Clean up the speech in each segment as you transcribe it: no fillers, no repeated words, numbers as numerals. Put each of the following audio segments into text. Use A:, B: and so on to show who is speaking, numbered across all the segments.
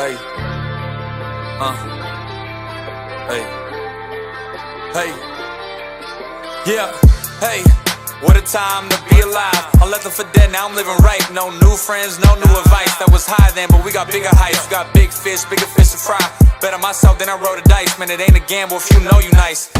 A: Hey, hey, hey, yeah, hey, what a time to be alive. I left them for dead, now I'm living right. No new friends, no new advice. That was high then, but we got bigger heights. We got bigger fish to fry. Bet on myself, then I roll the dice. Man, it ain't a gamble if you know you nice.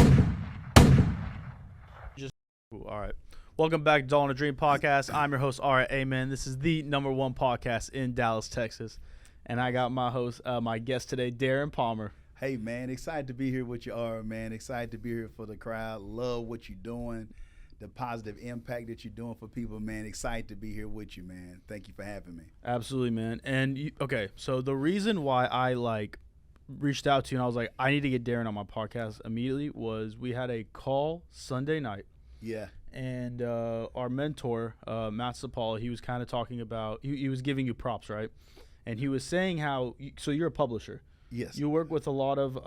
B: All right. Welcome back to Doll in a Dream podcast. I'm your host, Ara Amen. This is the #1 podcast in Dallas, Texas. And I got my host, my guest today, Darren Palmer.
C: Hey, man, excited to be here with you, Ara, man. Excited to be here for the crowd. Love what you're doing, the positive impact that you're doing for people, man. Excited to be here with you, man. Thank you for having me.
B: Absolutely, man. And, okay, so the reason why I, reached out to you and I was like, I need to get Darren on my podcast immediately was we had a call Sunday night.
C: Yeah.
B: And our mentor, Matt Sapaula, he was kind of talking about, he was giving you props, right? And he was saying how, so you're a publisher.
C: Yes.
B: You work with a lot of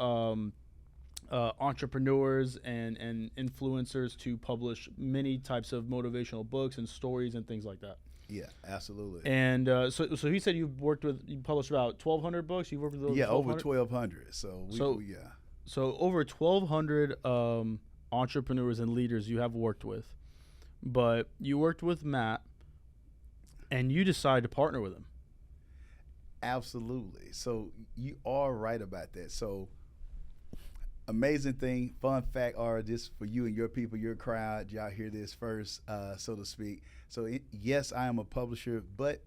B: entrepreneurs and influencers to publish many types of motivational books and stories and things like that.
C: Yeah, absolutely.
B: And so he said you published about 1,200 books. You worked with those.
C: Yeah, over 1,200. So yeah.
B: So over 1,200 entrepreneurs and leaders you have worked with, but you worked with Matt, and you decided to partner with him.
C: Absolutely. So you are right about that. So amazing thing, fun fact, are just for you and your people, your crowd, y'all hear this first, so to speak. So yes, I am a publisher, but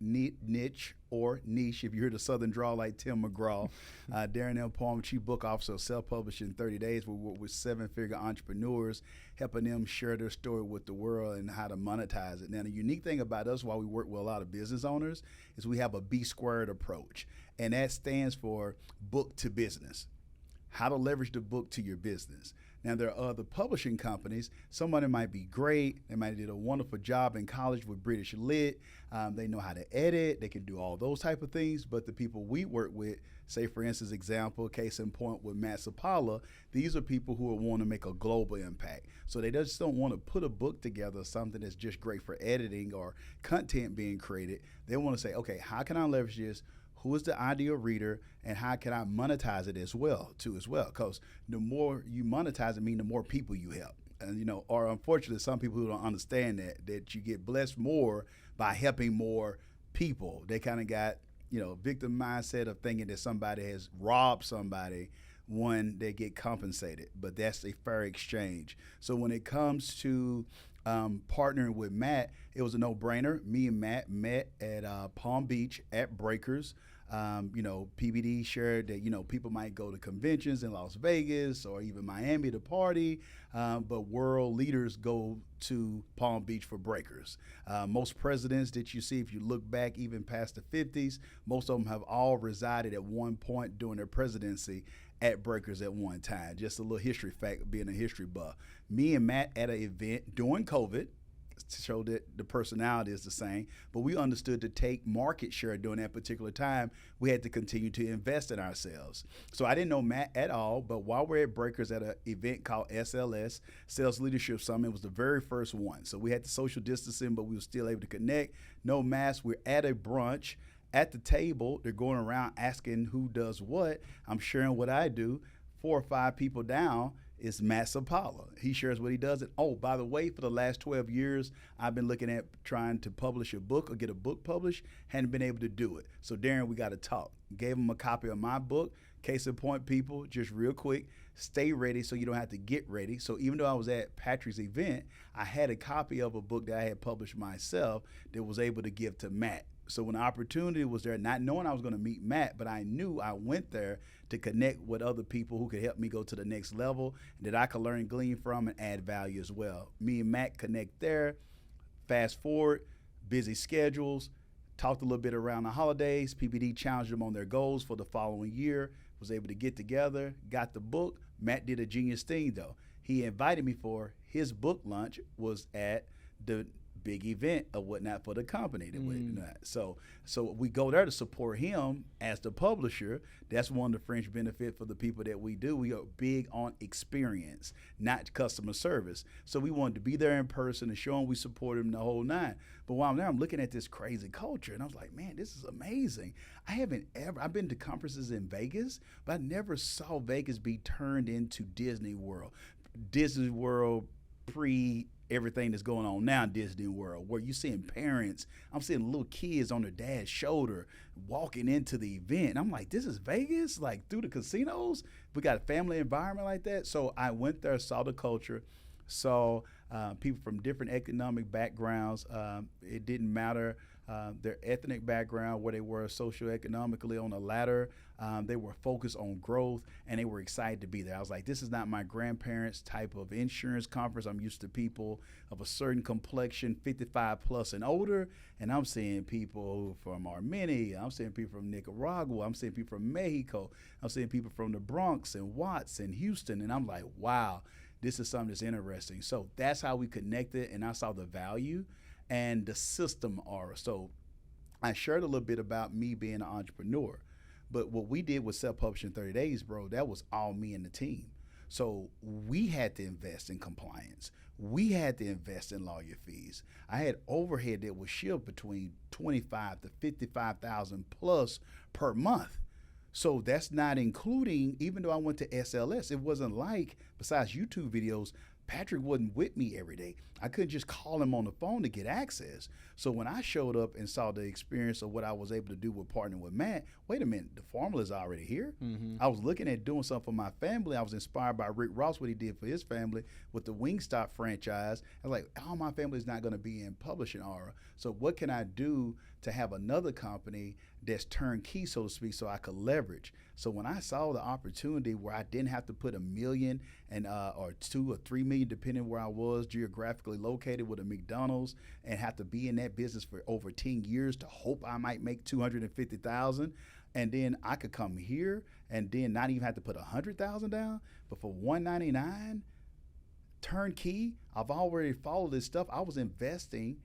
C: niche or niche, if you hear the Southern drawl like Tim McGraw. Darren Palmer, Chief Book Officer of Self-Published in 30 Days. We work with 7-figure entrepreneurs, helping them share their story with the world and how to monetize it. Now, the unique thing about us, while we work with a lot of business owners, is we have a B-squared approach, and that stands for book to business. How to leverage the book to your business. Now, there are other publishing companies. Somebody might be great. They might have did a wonderful job in college with British Lit. They know how to edit. They can do all those type of things. But the people we work with, say, for instance, example, case in point with Matt Sapaula, these are people who want to make a global impact. So they just don't want to put a book together, something that's just great for editing or content being created. They want to say, okay, how can I leverage this? Who is the ideal reader, and how can I monetize it as well? Because the more you monetize it, means the more people you help. And or unfortunately, some people who don't understand that you get blessed more by helping more people. They kind of got victim mindset of thinking that somebody has robbed somebody when they get compensated, but that's a fair exchange. So when it comes to partnering with Matt, it was a no-brainer. Me and Matt met at Palm Beach at Breakers. PBD shared that, people might go to conventions in Las Vegas or even Miami to party, but world leaders go to Palm Beach for Breakers. Most presidents that you see, if you look back even past the 50s, most of them have all resided at one point during their presidency at Breakers at one time. Just a little history fact, being a history buff. Me and Matt at an event during COVID, to show that the personality is the same, but we understood to take market share during that particular time, we had to continue to invest in ourselves. So I didn't know Matt at all, but while we're at Breakers at an event called SLS, Sales Leadership Summit, was the very first one. So we had the social distancing, but we were still able to connect. No mask. We're at a brunch. At the table, they're going around asking who does what. I'm sharing what I do. 4 or 5 people down is Matt Sapaula. He shares what he does. And oh, by the way, for the last 12 years, I've been looking at trying to publish a book or get a book published. Hadn't been able to do it. So Darren, we got to talk. Gave him a copy of my book. Case in point, people, just real quick, stay ready so you don't have to get ready. So even though I was at Patrick's event, I had a copy of a book that I had published myself that was able to give to Matt. So when the opportunity was there, not knowing I was going to meet Matt, but I knew I went there to connect with other people who could help me go to the next level that I could learn and glean from and add value as well. Me and Matt connect there. Fast forward, busy schedules, talked a little bit around the holidays. PPD challenged them on their goals for the following year, was able to get together, got the book. Matt did a genius thing though. He invited me for his book lunch, was at the big event or whatnot for the company. So we go there to support him as the publisher. That's one of the fringe benefit for the people that we do. We are big on experience, not customer service. So we wanted to be there in person and show him we support him the whole nine. But while I'm there, I'm looking at this crazy culture, and I was like, man, this is amazing. I've been to conferences in Vegas, but I never saw Vegas be turned into Disney World. Disney World pre everything that's going on now in Disney World, where you're seeing parents, I'm seeing little kids on their dad's shoulder walking into the event. I'm like, this is Vegas? Like through the casinos? We got a family environment like that? So I went there, saw the culture, saw people from different economic backgrounds. It didn't matter their ethnic background, where they were socioeconomically on the ladder. They were focused on growth, and they were excited to be there. I was like, this is not my grandparents' type of insurance conference. I'm used to people of a certain complexion, 55 plus and older, and I'm seeing people from Armenia. I'm seeing people from Nicaragua. I'm seeing people from Mexico. I'm seeing people from the Bronx and Watts and Houston, and I'm like, wow, this is something that's interesting. So that's how we connected, and I saw the value and the system aura. So I shared a little bit about me being an entrepreneur. But what we did with self-publishing 30 days, bro, that was all me and the team. So we had to invest in compliance. We had to invest in lawyer fees. I had overhead that was shift between 25 to 55,000 plus per month. So that's not including, even though I went to SLS, it wasn't like, besides YouTube videos, Patrick wasn't with me every day. I couldn't just call him on the phone to get access. So when I showed up and saw the experience of what I was able to do with partnering with Matt, wait a minute, the formula is already here. I was looking at doing something for my family. I was inspired by Rick Ross, what he did for his family with the Wingstop franchise. I was like, all my family is not going to be in publishing aura. So what can I do to have another company that's turnkey, so to speak, so I could leverage? So when I saw the opportunity where I didn't have to put $1 million and or $2 or $3 million, depending where I was geographically located with a McDonald's, and have to be in that business for over 10 years to hope I might make $250,000, and then I could come here and then not even have to put $100,000 down, but for $199 turnkey, I've already followed this stuff. I was investing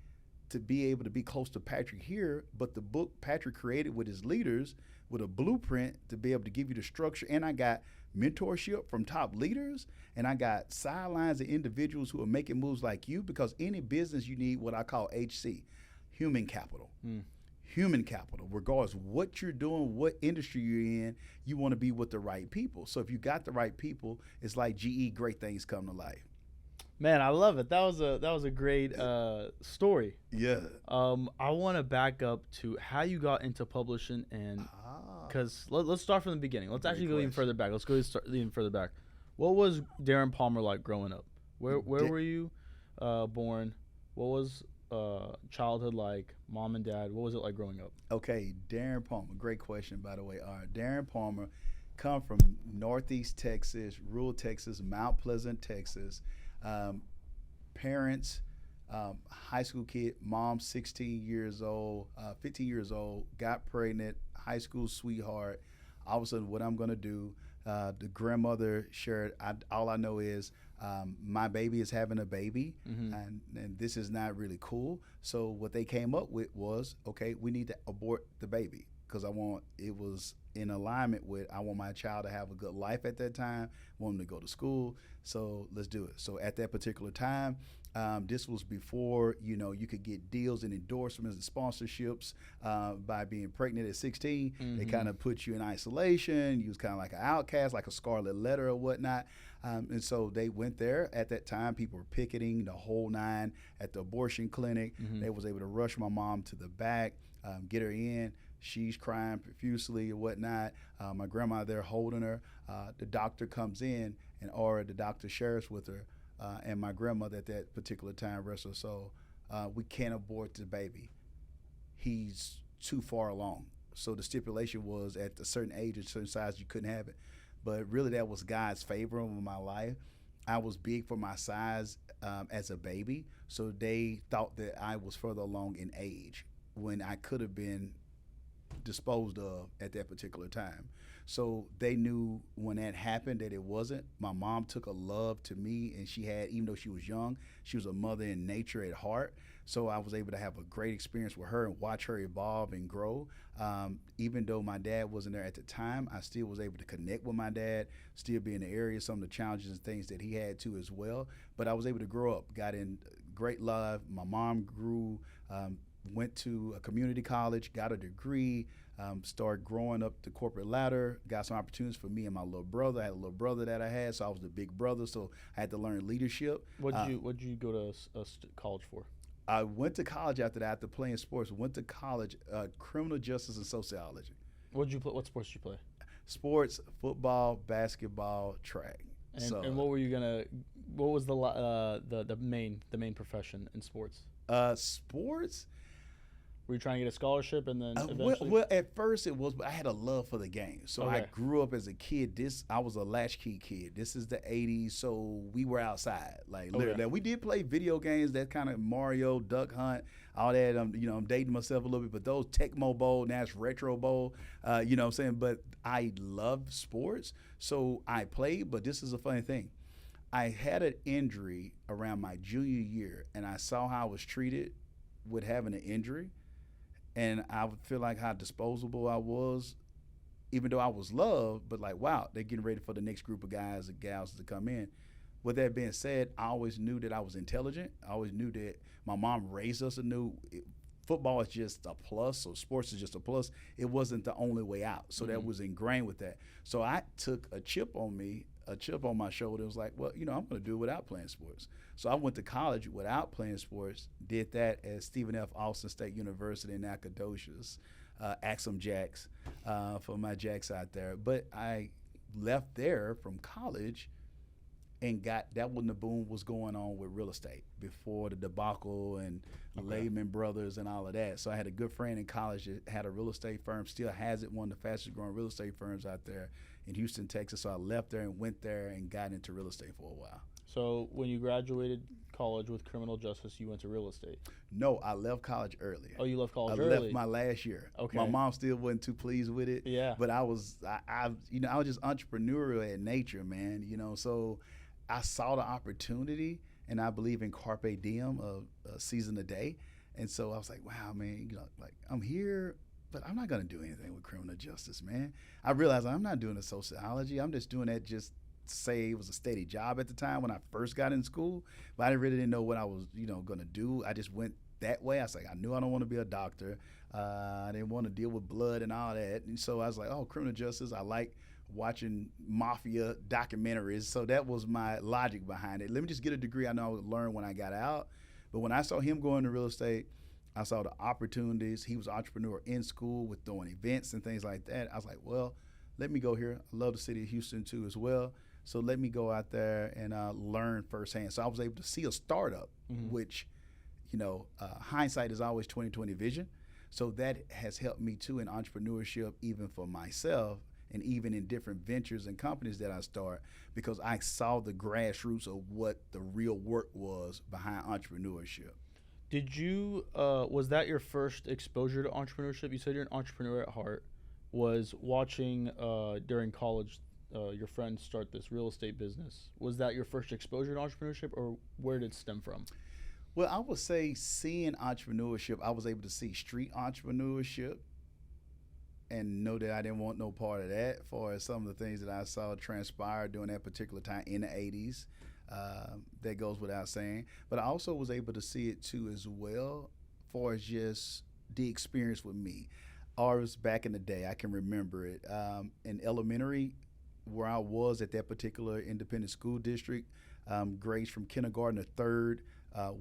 C: to be able to be close to Patrick here, but the book Patrick created with his leaders with a blueprint to be able to give you the structure, and I got mentorship from top leaders, and I got sidelines of individuals who are making moves like you, because any business you need what I call HC, human capital. Human capital, regardless of what you're doing, what industry you're in, you want to be with the right people. So if you got the right people, it's like GE, great things come to life.
B: Man, I love it. That was a great story.
C: Yeah.
B: I want to back up to how you got into publishing, and because let's start from the beginning. Let's actually go even further back. Let's go even further back. What was Darren Palmer like growing up? Where were you born? What was childhood like? Mom and dad, what was it like growing up?
C: Okay, Darren Palmer, great question, by the way. All right, Darren Palmer come from Northeast Texas, rural Texas, Mount Pleasant, Texas. Parents, high school kid, mom 16 years old, 15 years old, got pregnant, high school sweetheart. All of a sudden, what I'm going to do, the grandmother shared, all I know is my baby is having a baby, and this is not really cool. So what they came up with was, okay, we need to abort the baby, because it was in alignment with, I want my child to have a good life at that time, want him to go to school, so let's do it. So at that particular time, this was before, you could get deals and endorsements and sponsorships by being pregnant at 16. They kind of put you in isolation. You was kind of like an outcast, like a scarlet letter or whatnot. And so they went there. At that time, people were picketing the whole nine at the abortion clinic. They was able to rush my mom to the back, get her in. She's crying profusely or whatnot. My grandma there holding her. The doctor comes in, or the doctor shares with her, and my grandmother at that particular time, rest her soul, we can't abort the baby. He's too far along. So the stipulation was at a certain age, a certain size, you couldn't have it. But really that was God's favor over my life. I was big for my size as a baby, so they thought that I was further along in age when I could have been disposed of at that particular time. So they knew when that happened that it wasn't. My mom took a love to me, and she had, even though she was young, she was a mother in nature at heart. So I was able to have a great experience with her and watch her evolve and grow. Even though my dad wasn't there at the time, I still was able to connect with my dad, still be in the area, some of the challenges and things that he had too as well. But I was able to grow up, got in great love. My mom grew, went to a community college, got a degree, started growing up the corporate ladder, got some opportunities for me and my little brother. I had a little brother that I had, so I was the big brother, so I had to learn leadership.
B: What'd you go to college for?
C: I went to college after that, after playing sports. Went to college, criminal justice and sociology.
B: What'd you play? What sports did you play?
C: Sports, football, basketball, track.
B: And what were you gonna? What was the main profession in sports?
C: Sports.
B: Were you trying to get a scholarship and then eventually?
C: Well, at first it was, but I had a love for the game. So
B: Okay.
C: I grew up as a kid. I was a latchkey kid. This is the 80s, so we were outside. Like, literally.
B: Okay.
C: Now, we did play video games, that kind of Mario, Duck Hunt, all that. I'm dating myself a little bit, but those Tecmo Bowl, now it's Retro Bowl, you know what I'm saying? But I love sports, so I played, but this is a funny thing. I had an injury around my junior year, and I saw how I was treated with having an injury. And I would feel like how disposable I was, even though I was loved, but like, wow, they're getting ready for the next group of guys and gals to come in. With that being said, I always knew that I was intelligent. I always knew that my mom raised us and knew football is just a plus, so sports is just a plus. It wasn't the only way out. So that was ingrained with that. So I took a chip on my shoulder. It was like, well, I'm going to do it without playing sports. So I went to college without playing sports, did that at Stephen F. Austin State University in Nacogdoches, Axum Jacks, for my Jacks out there. But I left there from college and that when the boom was going on with real estate before the debacle and Lehman Brothers and all of that. So I had a good friend in college that had a real estate firm, still has it, one of the fastest growing real estate firms out there in Houston, Texas. So I left there and went there and got into real estate for a while.
B: So when you graduated college with criminal justice, you went to real estate?
C: No, I left college early.
B: Oh, you left college
C: early? I
B: early?
C: left my last year.
B: Okay.
C: My mom still wasn't too pleased with it.
B: Yeah.
C: But I was just entrepreneurial at nature, man. So I saw the opportunity, and I believe in carpe diem, season a day. And so I was like, wow, man, like I'm here, but I'm not going to do anything with criminal justice, man. I realized I'm not doing the sociology. I'm just doing that just to say it was a steady job at the time when I first got in school, but I really didn't know what I was, going to do. I just went that way. I was like, I knew I don't want to be a doctor. I didn't want to deal with blood and all that. And so I was like, oh, criminal justice. I like watching mafia documentaries. So that was my logic behind it. Let me just get a degree. I know I would learn when I got out. But when I saw him go into real estate, I saw the opportunities. He was an entrepreneur in school with doing events and things like that. I was like, well, let me go here. I love the city of Houston too as well. So let me go out there and learn firsthand. So I was able to see a startup, which, hindsight is always 20/20 vision. So that has helped me too in entrepreneurship, even for myself, and even in different ventures and companies that I start, because I saw the grassroots of what the real work was behind entrepreneurship.
B: Did you, was that your first exposure to entrepreneurship? You said you're an entrepreneur at heart. Was watching during college your friends start this real estate business. Was that your first exposure to entrepreneurship, or where did it stem from?
C: Well, I would say seeing entrepreneurship, I was able to see street entrepreneurship and know that I didn't want no part of that, for some of the things that I saw transpire during that particular time in the 80s. That goes without saying. But I also was able to see it too as well, for as just the experience with me. Ours back in the day, I can remember it. In elementary, where I was at that particular independent school district, grades from kindergarten to third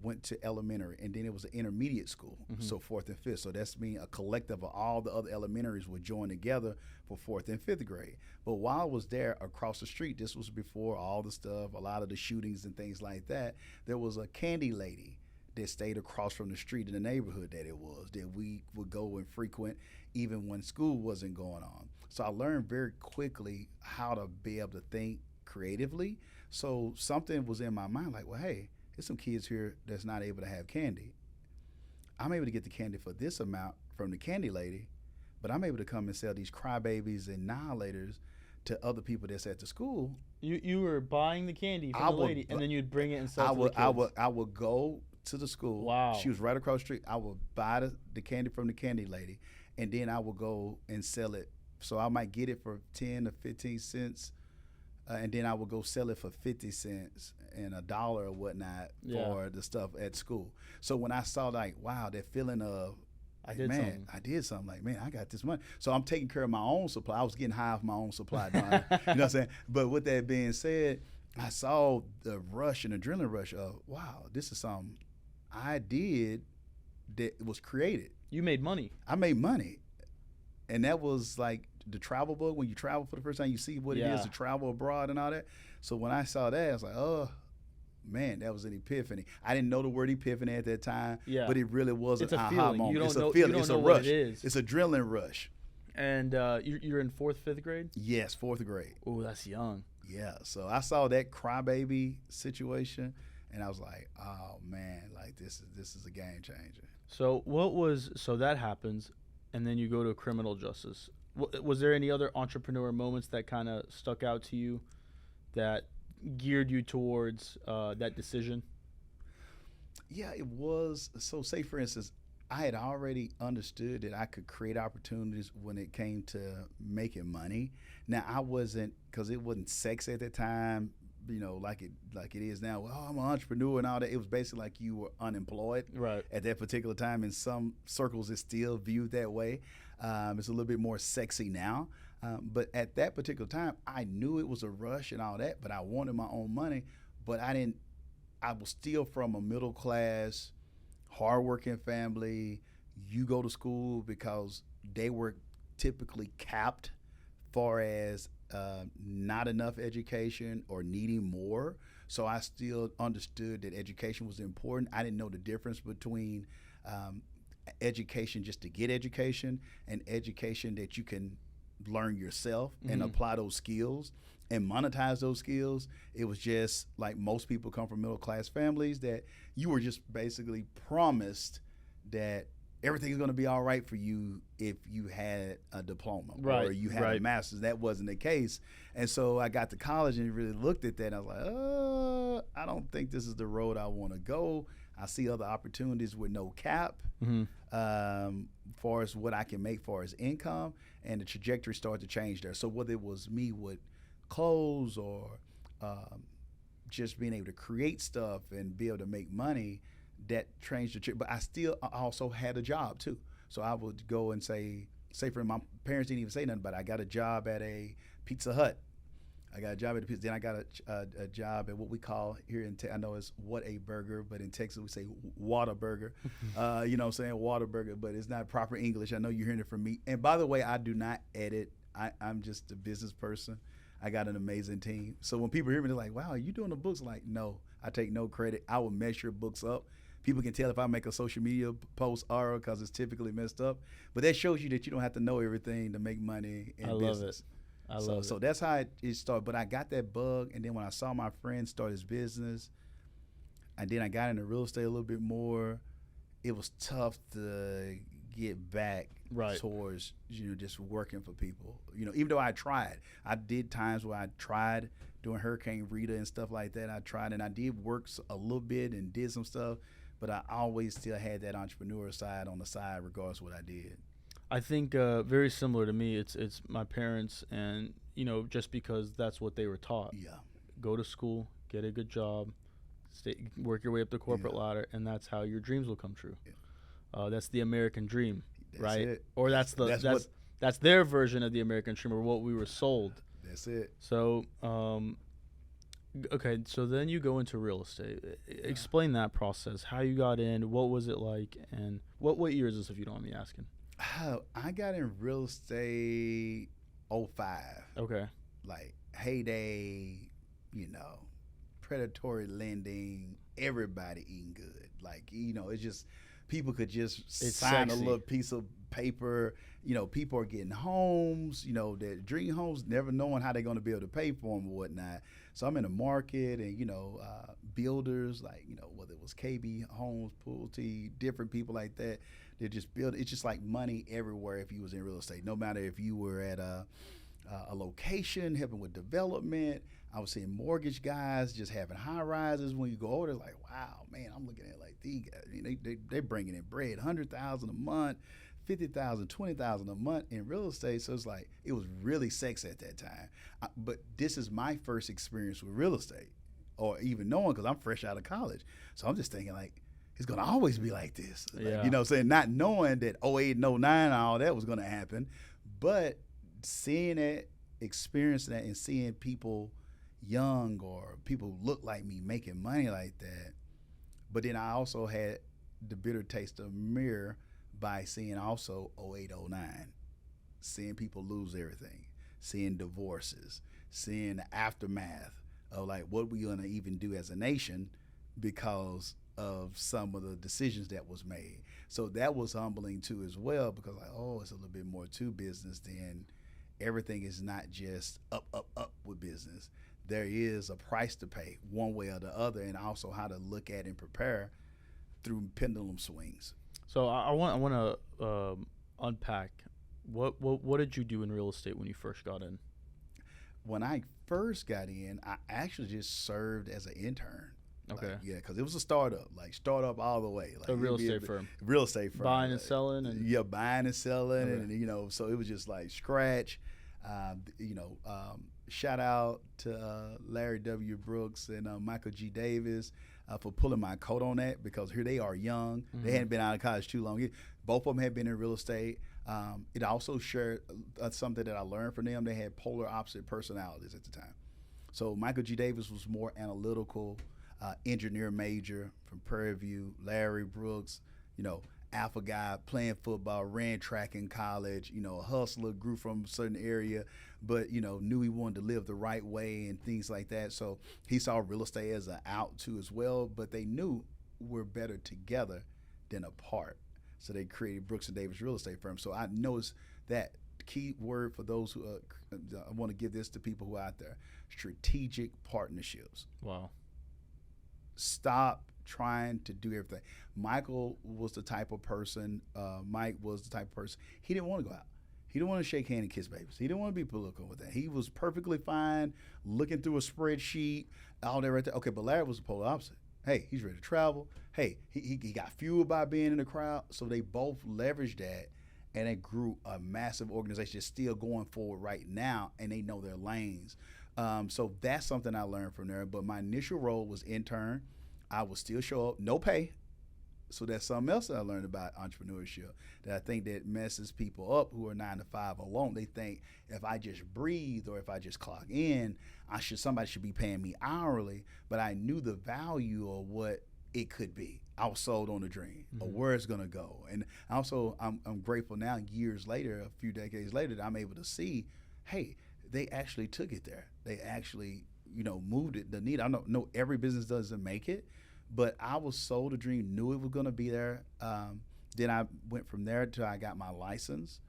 C: went to elementary, and then it was an intermediate school, so fourth and fifth. So that's mean a collective of all the other elementaries would join together for fourth and fifth grade. But while I was there across the street, this was before all the stuff, a lot of the shootings and things like that, there was a candy lady that stayed across from the street in the neighborhood that we would go and frequent even when school wasn't going on. So I learned very quickly how to be able to think creatively. So something was in my mind like, well, hey, there's some kids here that's not able to have candy. I'm able to get the candy for this amount from the candy lady, but I'm able to come and sell these crybabies and annihilators to other people that's at the school.
B: You were buying the candy from the lady, and then you'd bring it and sell it to the kids.
C: I would go to the school.
B: Wow.
C: She was right across the street. I would buy the candy from the candy lady, and then I would go and sell it. So I might get it for 10 to 15 cents, and then I would go sell it for 50 cents and $1 or whatnot for the stuff at school. So when I saw like, wow, that feeling of, like, I did something. Like, man, I got this money. So I'm taking care of my own supply. I was getting high off my own supply. You know what I'm saying? But with that being said, I saw the rush and adrenaline rush of, wow, this is something I did that was created.
B: You made money.
C: I made money. And that was like the travel book. When you travel for the first time, you see what it is to travel abroad and all that. So when I saw that, I was like, oh, man, that was an epiphany. I didn't know the word epiphany at that time, but it really was an aha moment. It's a feeling. It's a rush. It's adrenaline rush.
B: And you're in 4th, 5th grade?
C: Yes, 4th grade.
B: Oh, that's young.
C: Yeah. So I saw that crybaby situation, and I was like, oh, man, like this is a game changer.
B: So that happens, and then you go to criminal justice. Was there any other entrepreneur moments that kind of stuck out to you that geared you towards that decision?
C: Yeah, it was. So say, for instance, I had already understood that I could create opportunities when it came to making money. Now, I wasn't, because it wasn't sexy at the time, you know, like it is now. Well, I'm an entrepreneur and all that. It was basically like you were unemployed at that particular time. In some circles, it's still viewed that way. It's a little bit more sexy now. But at that particular time, I knew it was a rush and all that, but I wanted my own money. But I was still from a middle class, hardworking family. You go to school because they were typically capped far as not enough education or needing more. So I still understood that education was important. I didn't know the difference between education just to get education and education that you can learn yourself and apply those skills and monetize those skills. It was just like most people come from middle class families that you were just basically promised that everything's going to be all right for you if you had a diploma or you had a master's. That wasn't the case. And so I got to college and really looked at that and I was like, I don't think this is the road I want to go. I see other opportunities with no cap far as what I can make far as income, and the trajectory started to change there. So whether it was me with clothes or just being able to create stuff and be able to make money, that changed the trajectory. But I also had a job too. So I would go and say for my parents didn't even say nothing, but I got a job at a Pizza Hut. I got a job at the Pizza. Then I got a job at what we call here in I know it's What a Burger, but in Texas we say Whataburger. You know what I'm saying? Whataburger, but it's not proper English. I know you're hearing it from me. And by the way, I do not edit. I'm just a business person. I got an amazing team. So when people hear me, they're like, wow, are you doing the books? Like, no, I take no credit. I will measure books up. People can tell if I make a social media post or because it's typically messed up. But that shows you that you don't have to know everything to make money in business.
B: I love it.
C: So that's how it started. But I got that bug, and then when I saw my friend start his business, and then I got into real estate a little bit more, it was tough to get back towards, just working for people. Even though I tried. I did times where I tried doing Hurricane Rita and stuff like that. I tried, and I did work a little bit and did some stuff, but I always still had that entrepreneur side on the side regardless of what I did.
B: I think very similar to me. It's my parents, and just because that's what they were taught. Yeah. Go to school, get a good job, work your way up the corporate ladder, and that's how your dreams will come true. Yeah. That's the American dream, right? It. Or that's their version of the American dream, or what we were sold.
C: That's it.
B: So, okay, so then you go into real estate. Explain that process. How you got in? What was it like? And what year is this, if you don't mind me asking?
C: I got in real estate 05.
B: Okay.
C: Like heyday, predatory lending, everybody eating good. Like, it's just people could just
B: It's
C: sign
B: sexy.
C: a little piece of paper. You know, people are getting homes, you know, their dream homes, never knowing how they're going to be able to pay for them or whatnot. So I'm in the market, and, you know, builders, like, you know, whether it was KB Homes, Pulte, different people like that, they just build. It's just like money everywhere if you was in real estate. No matter if you were at a location, helping with development. I was seeing mortgage guys just having high rises. When you go over there, it's like, wow, man, I'm looking at like these guys. I mean, they're bringing in bread, 100,000 a month, 50,000, 20,000 a month in real estate. So it's like, it was really sexy at that time. But this is my first experience with real estate, or even knowing, because I'm fresh out of college. So I'm just thinking like, it's going to always be like this. Like,
B: Yeah.
C: you know what I'm saying? Not knowing that 08 and 09 and all that was going to happen, but seeing it, experiencing that, and seeing people young or people look like me making money like that. But then I also had the bitter taste of mirror by seeing also 08, 09, seeing people lose everything, seeing divorces, seeing the aftermath of like what we gonna even do as a nation because of some of the decisions that was made. So that was humbling too as well, because like, oh, it's a little bit more to business than everything is not just up, up, up with business. There is a price to pay one way or the other, and also how to look at and prepare through pendulum swings.
B: So I want to unpack what did you do in real estate when you first got in?
C: When I first got in, I actually just served as an intern.
B: Okay.
C: Like, yeah, because it was a startup, like startup all the way. Like
B: A real estate firm.
C: Real estate firm.
B: Buying and selling, and
C: Yeah, buying and selling,
B: Okay.
C: and, you know, so it was just like scratch. Shout out to Larry W. Brooks and Michael G. Davis for pulling my coat on that, because here they are young. They hadn't been out of college too long. Both of them had been in real estate. It also shared something that I learned from them. They had polar opposite personalities at the time. So Michael G. Davis was more analytical, engineer major from Prairie View. Larry Brooks, you know, alpha guy, playing football, ran track in college, you know, a hustler, grew from a certain area, but, you know, knew he wanted to live the right way and things like that. So he saw real estate as an out too as well, but they knew we're better together than apart. So they created Brooks and Davis Real Estate Firm. So I noticed that key word for those who I want to give this to people who are out there: strategic partnerships.
B: wow.
C: Stop trying to do everything. Michael was the type of person, Mike was the type of person, he didn't want to go out. He didn't want to shake hands and kiss babies. He didn't want to be political with that. He was perfectly fine looking through a spreadsheet, all that right there. Okay, but Larry was the polar opposite. Hey, he's ready to travel. Hey, he got fueled by being in the crowd. So they both leveraged that, and it grew a massive organization that's still going forward right now, and they know their lanes. So that's something I learned from there. But my initial role was intern. I would still show up, no pay. So that's something else that I learned about entrepreneurship that I think that messes people up who are 9 to 5 alone. They think if I just breathe or if I just clock in, somebody should be paying me hourly. But I knew the value of what it could be. I was sold on the dream of where it's gonna go. And also I'm grateful now, years later, a few decades later, that I'm able to see, hey, they actually took it there. They actually, you know, moved it, the need. I don't know every business doesn't make it, but I was sold a dream, knew it was going to be there. Then I went from there till I got my license.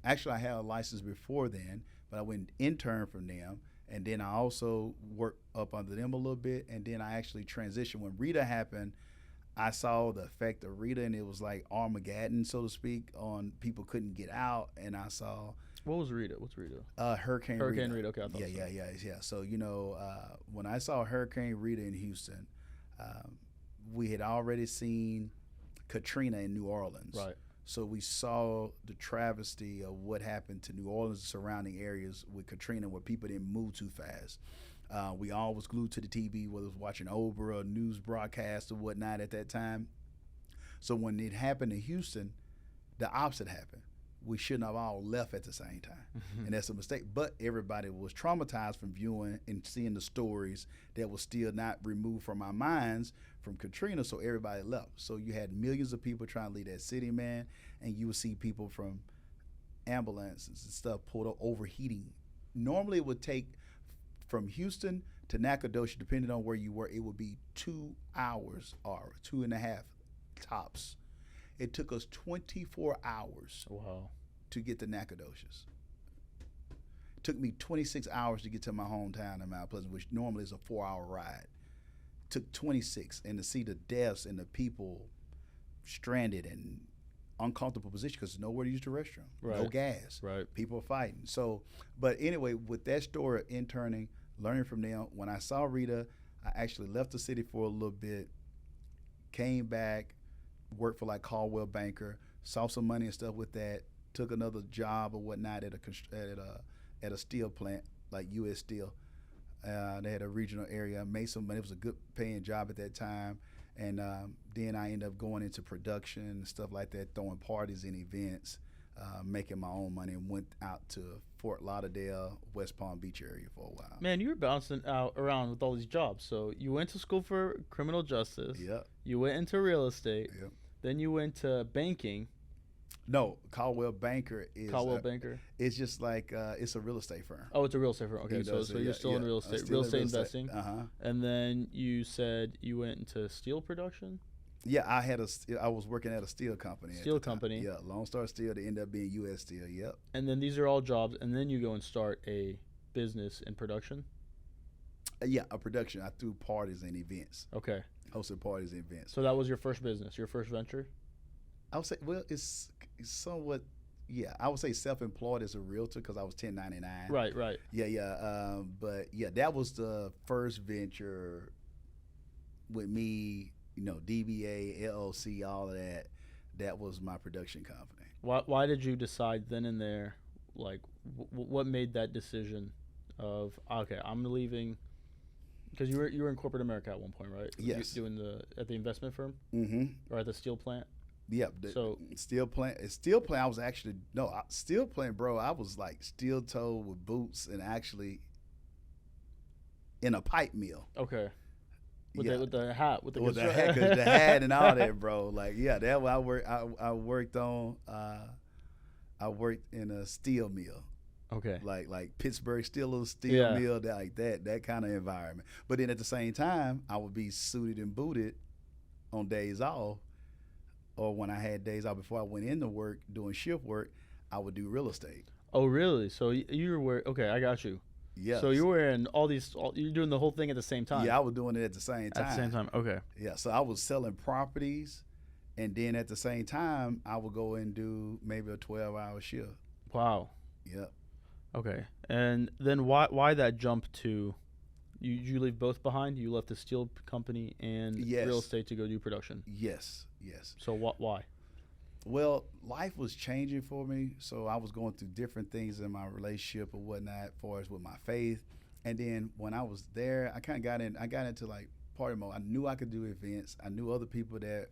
C: Actually, I had a license before then, but I went intern from them. And then I also worked up under them a little bit. And then I actually transitioned. When Rita happened, I saw the effect of Rita, and it was like Armageddon, so to speak, on people couldn't get out. And I saw...
B: What was Rita? What's Rita?
C: Hurricane
B: Rita. Okay, I thought
C: Yeah. So, you know, when I saw Hurricane Rita in Houston, we had already seen Katrina in New Orleans.
B: Right.
C: So we saw the travesty of what happened to New Orleans and surrounding areas with Katrina, where people didn't move too fast. We all was glued to the TV, whether it was watching Oprah or news broadcasts or whatnot at that time. So when it happened in Houston, the opposite happened. We shouldn't have all left at the same time. And that's a mistake. But everybody was traumatized from viewing and seeing the stories that was still not removed from our minds from Katrina, so everybody left. So you had millions of people trying to leave that city, man, and you would see people from ambulances and stuff pulled up overheating. Normally it would take from Houston to Nacogdoches, depending on where you were, it would be 2 hours or 2.5 tops. It took us 24 hours
B: Wow.
C: to get to Nacogdoches. It took me 26 hours to get to my hometown in Mount Pleasant, which normally is a 4-hour ride. It took 26, and to see the deaths and the people stranded and uncomfortable position because there's nowhere to use the restroom, no gas, people are fighting. So, but anyway, with that story of interning, learning from them, when I saw Rita, I actually left the city for a little bit, came back, worked for like Caldwell Banker, saw some money and stuff with that, took another job or whatnot at a steel plant like U.S. Steel. They had a regional area, made some money. It was a good paying job at that time. And then I ended up going into production and stuff like that, throwing parties and events, making my own money, and went out to Fort Lauderdale, West Palm Beach area for a while.
B: Man, you were bouncing around with all these jobs. So you went to school for criminal justice.
C: Yep.
B: You went into real estate.
C: Yep.
B: Then you went to banking.
C: No, Caldwell Banker is
B: Banker.
C: It's just like it's a real estate firm.
B: Oh, it's a real estate firm. Okay, so you're still in real estate, investing. And then you said you went into steel production.
C: Yeah, I was working at a steel company. Yeah, Lone Star Steel. They ended up being U.S. Steel. Yep.
B: And then these are all jobs, and then you go and start a business in production.
C: Yeah, a production. I threw parties and events.
B: Okay.
C: Hosted parties and events.
B: So that was your first business, your first venture?
C: I would say, well, it's somewhat, yeah. I would say self-employed as a realtor because I was 1099.
B: Right.
C: Yeah. But yeah, that was the first venture with me. You know, DBA, LLC, all of that. That was my production company.
B: Why did you decide then and there, like, what made that decision of, okay, I'm leaving? Because you were in corporate America at one point, right?
C: Yes.
B: Doing at the investment firm?
C: Mm-hmm.
B: Or at the steel plant?
C: Yeah.
B: So
C: steel plant. I was actually steel plant, bro. I was like steel toed with boots and actually in a pipe mill.
B: Okay. With the hat, with the
C: hat and all that, bro. Like, yeah, that I worked on. I worked in a steel mill.
B: Okay.
C: Like Pittsburgh Steelers steel mill, that kind of environment. But then at the same time, I would be suited and booted on days off, or when I had days off before I went into work doing shift work, I would do real estate.
B: Oh, really? So you were okay. I got you.
C: Yeah.
B: So you were in you're doing the whole thing at the same time.
C: Yeah, I was doing it at the same time.
B: At the same time, okay.
C: Yeah, so I was selling properties, and then at the same time, I would go and do maybe a 12-hour shift.
B: Wow.
C: Yep.
B: Okay, and then why that jump to? You leave both behind? You left the steel company and real estate to go do production?
C: Yes.
B: So why?
C: Well, life was changing for me, so I was going through different things in my relationship or whatnot, as far as with my faith. And then when I was there, I got into like party mode. I knew I could do events. I knew other people that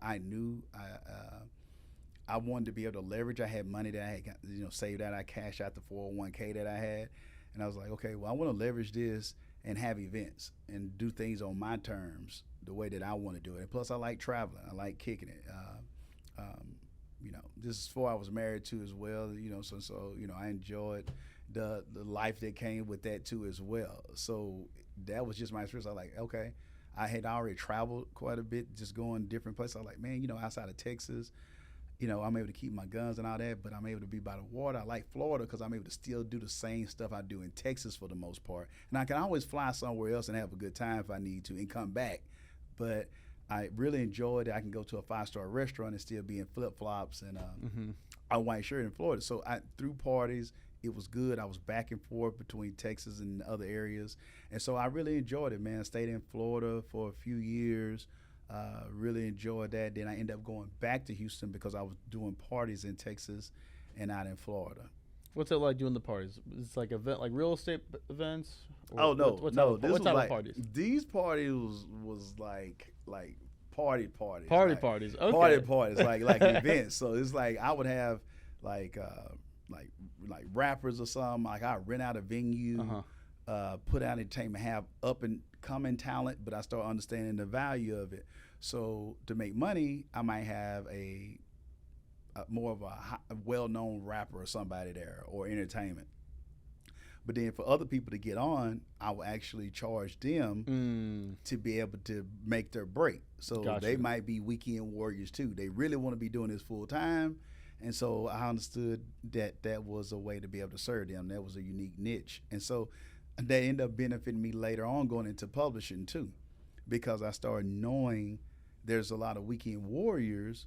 C: I knew. I wanted to be able to leverage. I had money that I had, saved out. I cashed out the 401k that I had, and I was like, okay, well, I want to leverage this and have events and do things on my terms, the way that I want to do it. And plus, I like traveling. I like kicking it. This is before I was married too as well. So I enjoyed the life that came with that too as well. So that was just my experience. I was like, okay, I had already traveled quite a bit, just going different places. I was like, man, outside of Texas, I'm able to keep my guns and all that, but I'm able to be by the water. I like Florida because I'm able to still do the same stuff I do in Texas for the most part. And I can always fly somewhere else and have a good time if I need to and come back. But I really enjoyed it. I can go to a 5-star restaurant and still be in flip-flops and a white shirt in Florida. So I threw parties. It was good. I was back and forth between Texas and other areas. And so I really enjoyed it, man. I stayed in Florida for a few years. Really enjoyed that. Then I ended up going back to Houston because I was doing parties in Texas and out in Florida.
B: What's it like doing the parties? It's like like real estate events?
C: Oh no,
B: what
C: type
B: of parties?
C: These parties was like parties.
B: Parties. Okay.
C: Parties like events. So it's like I would have like rappers or something. Like I rent out a venue, put out entertainment, have up and coming talent, but I start understanding the value of it. So to make money, I might have a more of a well-known rapper or somebody there, or entertainment. But then for other people to get on, I will actually charge them to be able to make their break. So they might be weekend warriors too. They really want to be doing this full time. And so I understood that that was a way to be able to serve them. That was a unique niche. And so that ended up benefiting me later on going into publishing too, because I started knowing there's a lot of weekend warriors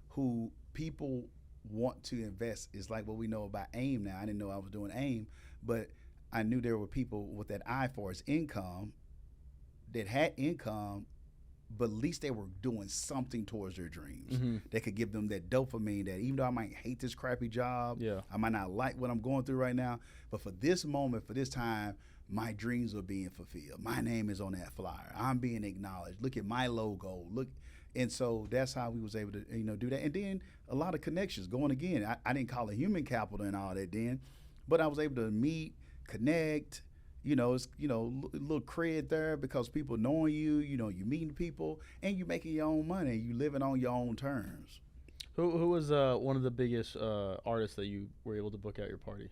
C: who people want to invest. It's like what we know about AIM now. I didn't know I was doing AIM, but I knew there were people with that eye for its income that had income, but at least they were doing something towards their dreams. That could give them that dopamine that even though I might hate this crappy job, I might not like what I'm going through right now, but for this moment, for this time, my dreams are being fulfilled. My name is on that flyer. I'm being acknowledged. Look at my logo. Look. And so that's how we was able to, do that. And then a lot of connections going again. I didn't call it human capital and all that then, but I was able to meet, connect, it's, little cred there because people knowing you, you meeting people and you making your own money. You living on your own terms.
B: Who was one of the biggest artists that you were able to book at your party?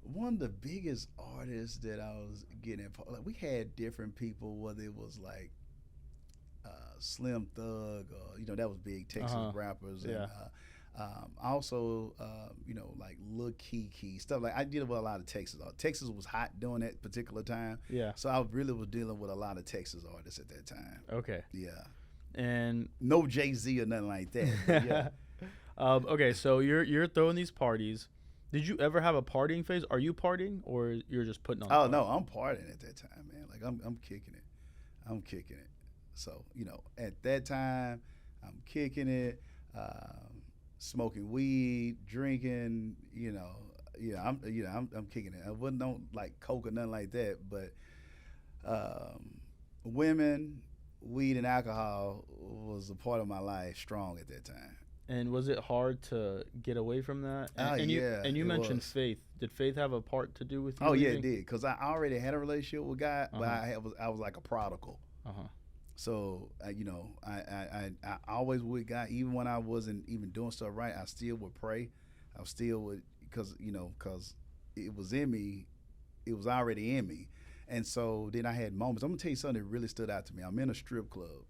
C: One of the biggest artists that I was getting, like we had different people, whether it was like Slim Thug, or that was big Texas rappers, and also like Lil Kiki stuff. Like I did with a lot of Texas. Texas was hot during that particular time. Yeah. So I really was dealing with a lot of Texas artists at that time.
B: Okay.
C: Yeah.
B: And
C: no Jay-Z or nothing like that. Yeah.
B: Okay, so you're throwing these parties. Did you ever have a partying phase? Are you partying or you're just putting on?
C: Oh no, I'm partying at that time, man. Like I'm kicking it. I'm kicking it. So, at that time, I'm kicking it, smoking weed, drinking, I'm kicking it. I wouldn't like coke or nothing like that, but women, weed, and alcohol was a part of my life strong at that time.
B: And was it hard to get away from that? And you mentioned faith. Did faith have a part to do with you?
C: Oh, yeah, it did. Because I already had a relationship with God, but I was like a prodigal. So, I always with God, even when I wasn't even doing stuff right, I still would pray. I still would, because it was in me. It was already in me. And so then I had moments. I'm going to tell you something that really stood out to me. I'm in a strip club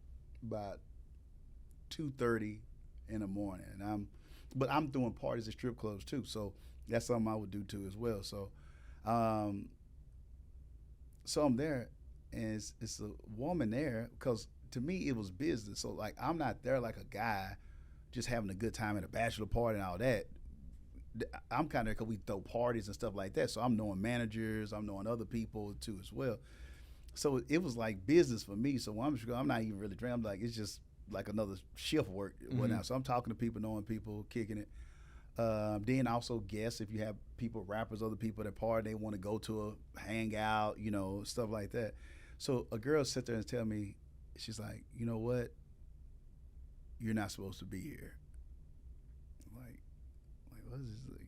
C: about 2:30 in the morning. But I'm doing parties at strip clubs too. So that's something I would do too as well. So, so I'm there. And it's a woman there because to me it was business. So like I'm not there like a guy just having a good time at a bachelor party and all that. I'm kind of because we throw parties and stuff like that. So I'm knowing managers, I'm knowing other people too as well. So it was like business for me. So when I'm not even really drinking. I'm like it's just like another shift work. So I'm talking to people, knowing people, kicking it. Then also guests, if you have people, rappers, other people that party, they want to go to a hangout, stuff like that. So a girl sit there and tell me, she's like, you know what? You're not supposed to be here. Like what is this?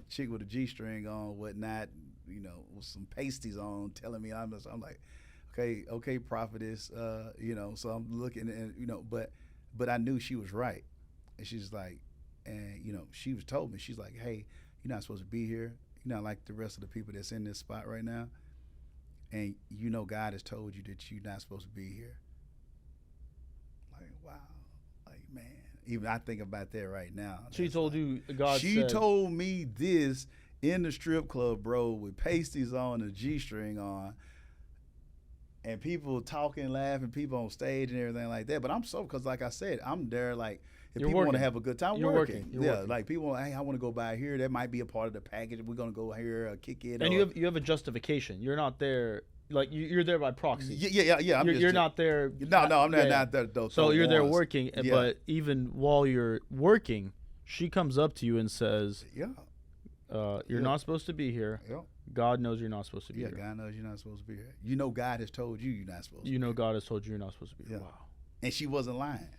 C: Chick with a G-string on, whatnot, with some pasties on, telling me I'm like, okay, prophetess, So I'm looking and but I knew she was right, and she's like, and she was told me, she's like, hey, you're not supposed to be here. You're not like the rest of the people that's in this spot right now. And God has told you that you're not supposed to be here. Like, wow. Like, man. Even I think about that right now.
B: She told you God
C: She told me this in the strip club, bro, with pasties on and a G-string on. And people talking, laughing, people on stage and everything like that. But I'm because like I said, I'm there like, if people want to have a good time,
B: You're working.
C: Like people, hey, I want to go by here. That might be a part of the package. We're gonna go here, kick it.
B: And you have a justification. You're not there, like you're there by proxy.
C: Yeah.
B: You're not there.
C: No, I'm not there.
B: So you're there working, but even while you're working, she comes up to you and says, you're not supposed to be here.
C: Yeah.
B: God knows you're not supposed to be here.
C: Yeah, God knows you're not supposed to be here. God has told you you're not supposed to be here.
B: God has told you you're not supposed to be here.
C: Yeah.
B: Wow.
C: And she wasn't lying.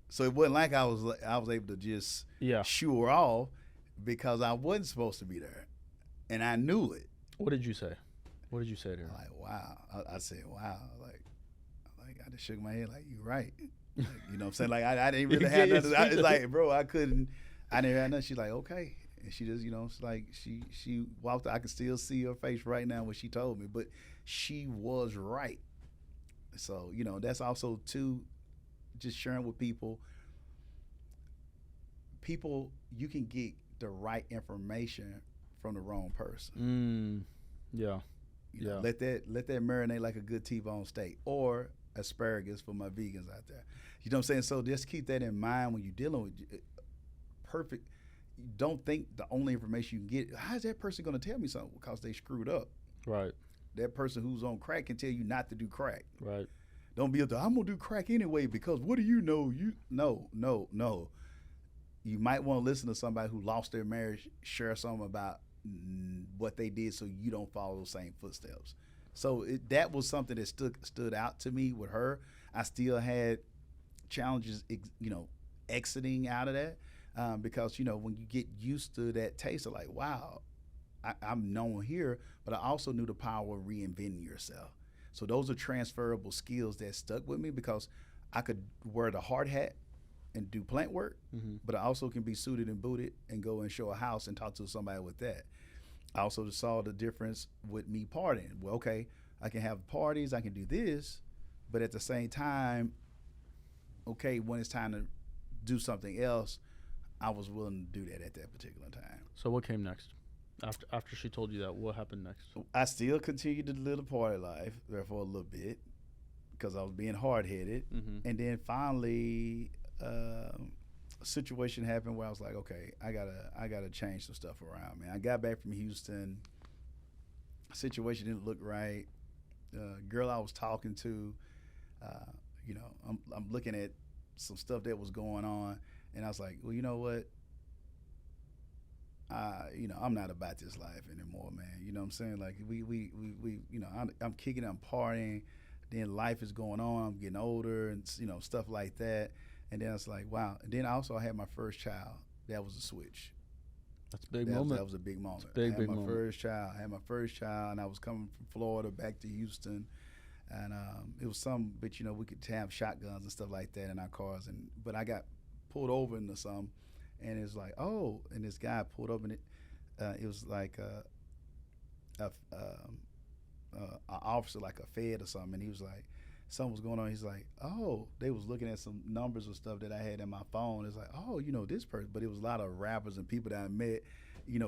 C: So it wasn't like I was able to just shoo her off because I wasn't supposed to be there, and I knew it.
B: What did you say? What did you say to her?
C: Like, wow. I said, wow. Like I just shook my head. Like, you're right. Like, what I'm saying? Like I didn't really have nothing. It's like, bro, I didn't have nothing. She's like, okay. And she just, it's like she walked. I can still see her face right now when she told me, but she was right. So that's also too, just sharing with people. People, you can get the right information from the wrong person.
B: Yeah.
C: Let that marinate like a good T-bone steak or asparagus for my vegans out there. You know what I'm saying? So just keep that in mind when you're dealing with perfect. Don't think the only information you can get. How is that person going to tell me something? Because they screwed up.
B: Right.
C: That person who's on crack can tell you not to do crack.
B: Right.
C: Don't be I'm gonna do crack anyway because what do you know? No. You might want to listen to somebody who lost their marriage, share something about what they did so you don't follow those same footsteps. So that was something that stood out to me with her. I still had challenges, exiting out of that because, when you get used to that taste of like, wow, I'm known here, but I also knew the power of reinventing yourself. So those are transferable skills that stuck with me because I could wear the hard hat and do plant work, but I also can be suited and booted and go and show a house and talk to somebody with that. I also saw the difference with me partying. Well, okay, I can have parties, I can do this, but at the same time, okay, when it's time to do something else, I was willing to do that at that particular time.
B: So what came next? After she told you that, what happened next?
C: I still continued to live the party life there for a little bit because I was being hard-headed. And then finally, a situation happened where I was like, okay, I gotta change some stuff around, man. I got back from Houston. Situation didn't look right. Girl I was talking to, I'm looking at some stuff that was going on, and I was like, well, you know what? I'm not about this life anymore, man. You know what I'm saying? Like we I'm kicking, I'm partying, then life is going on. I'm getting older and stuff like that. And then I was like, wow. And then also I had my first child. That was a switch.
B: That's a big moment.
C: That was a big moment.
B: I had
C: my first child, and I was coming from Florida back to Houston, and it was something. But we could have shotguns and stuff like that in our cars, but I got pulled over into some, and it's like, oh, and this guy pulled up in it. It was like a officer, like a Fed or something, and he was like, something was going on. He's like, oh, they was looking at some numbers or stuff that I had in my phone. It's like, oh, this person. But it was a lot of rappers and people that I met.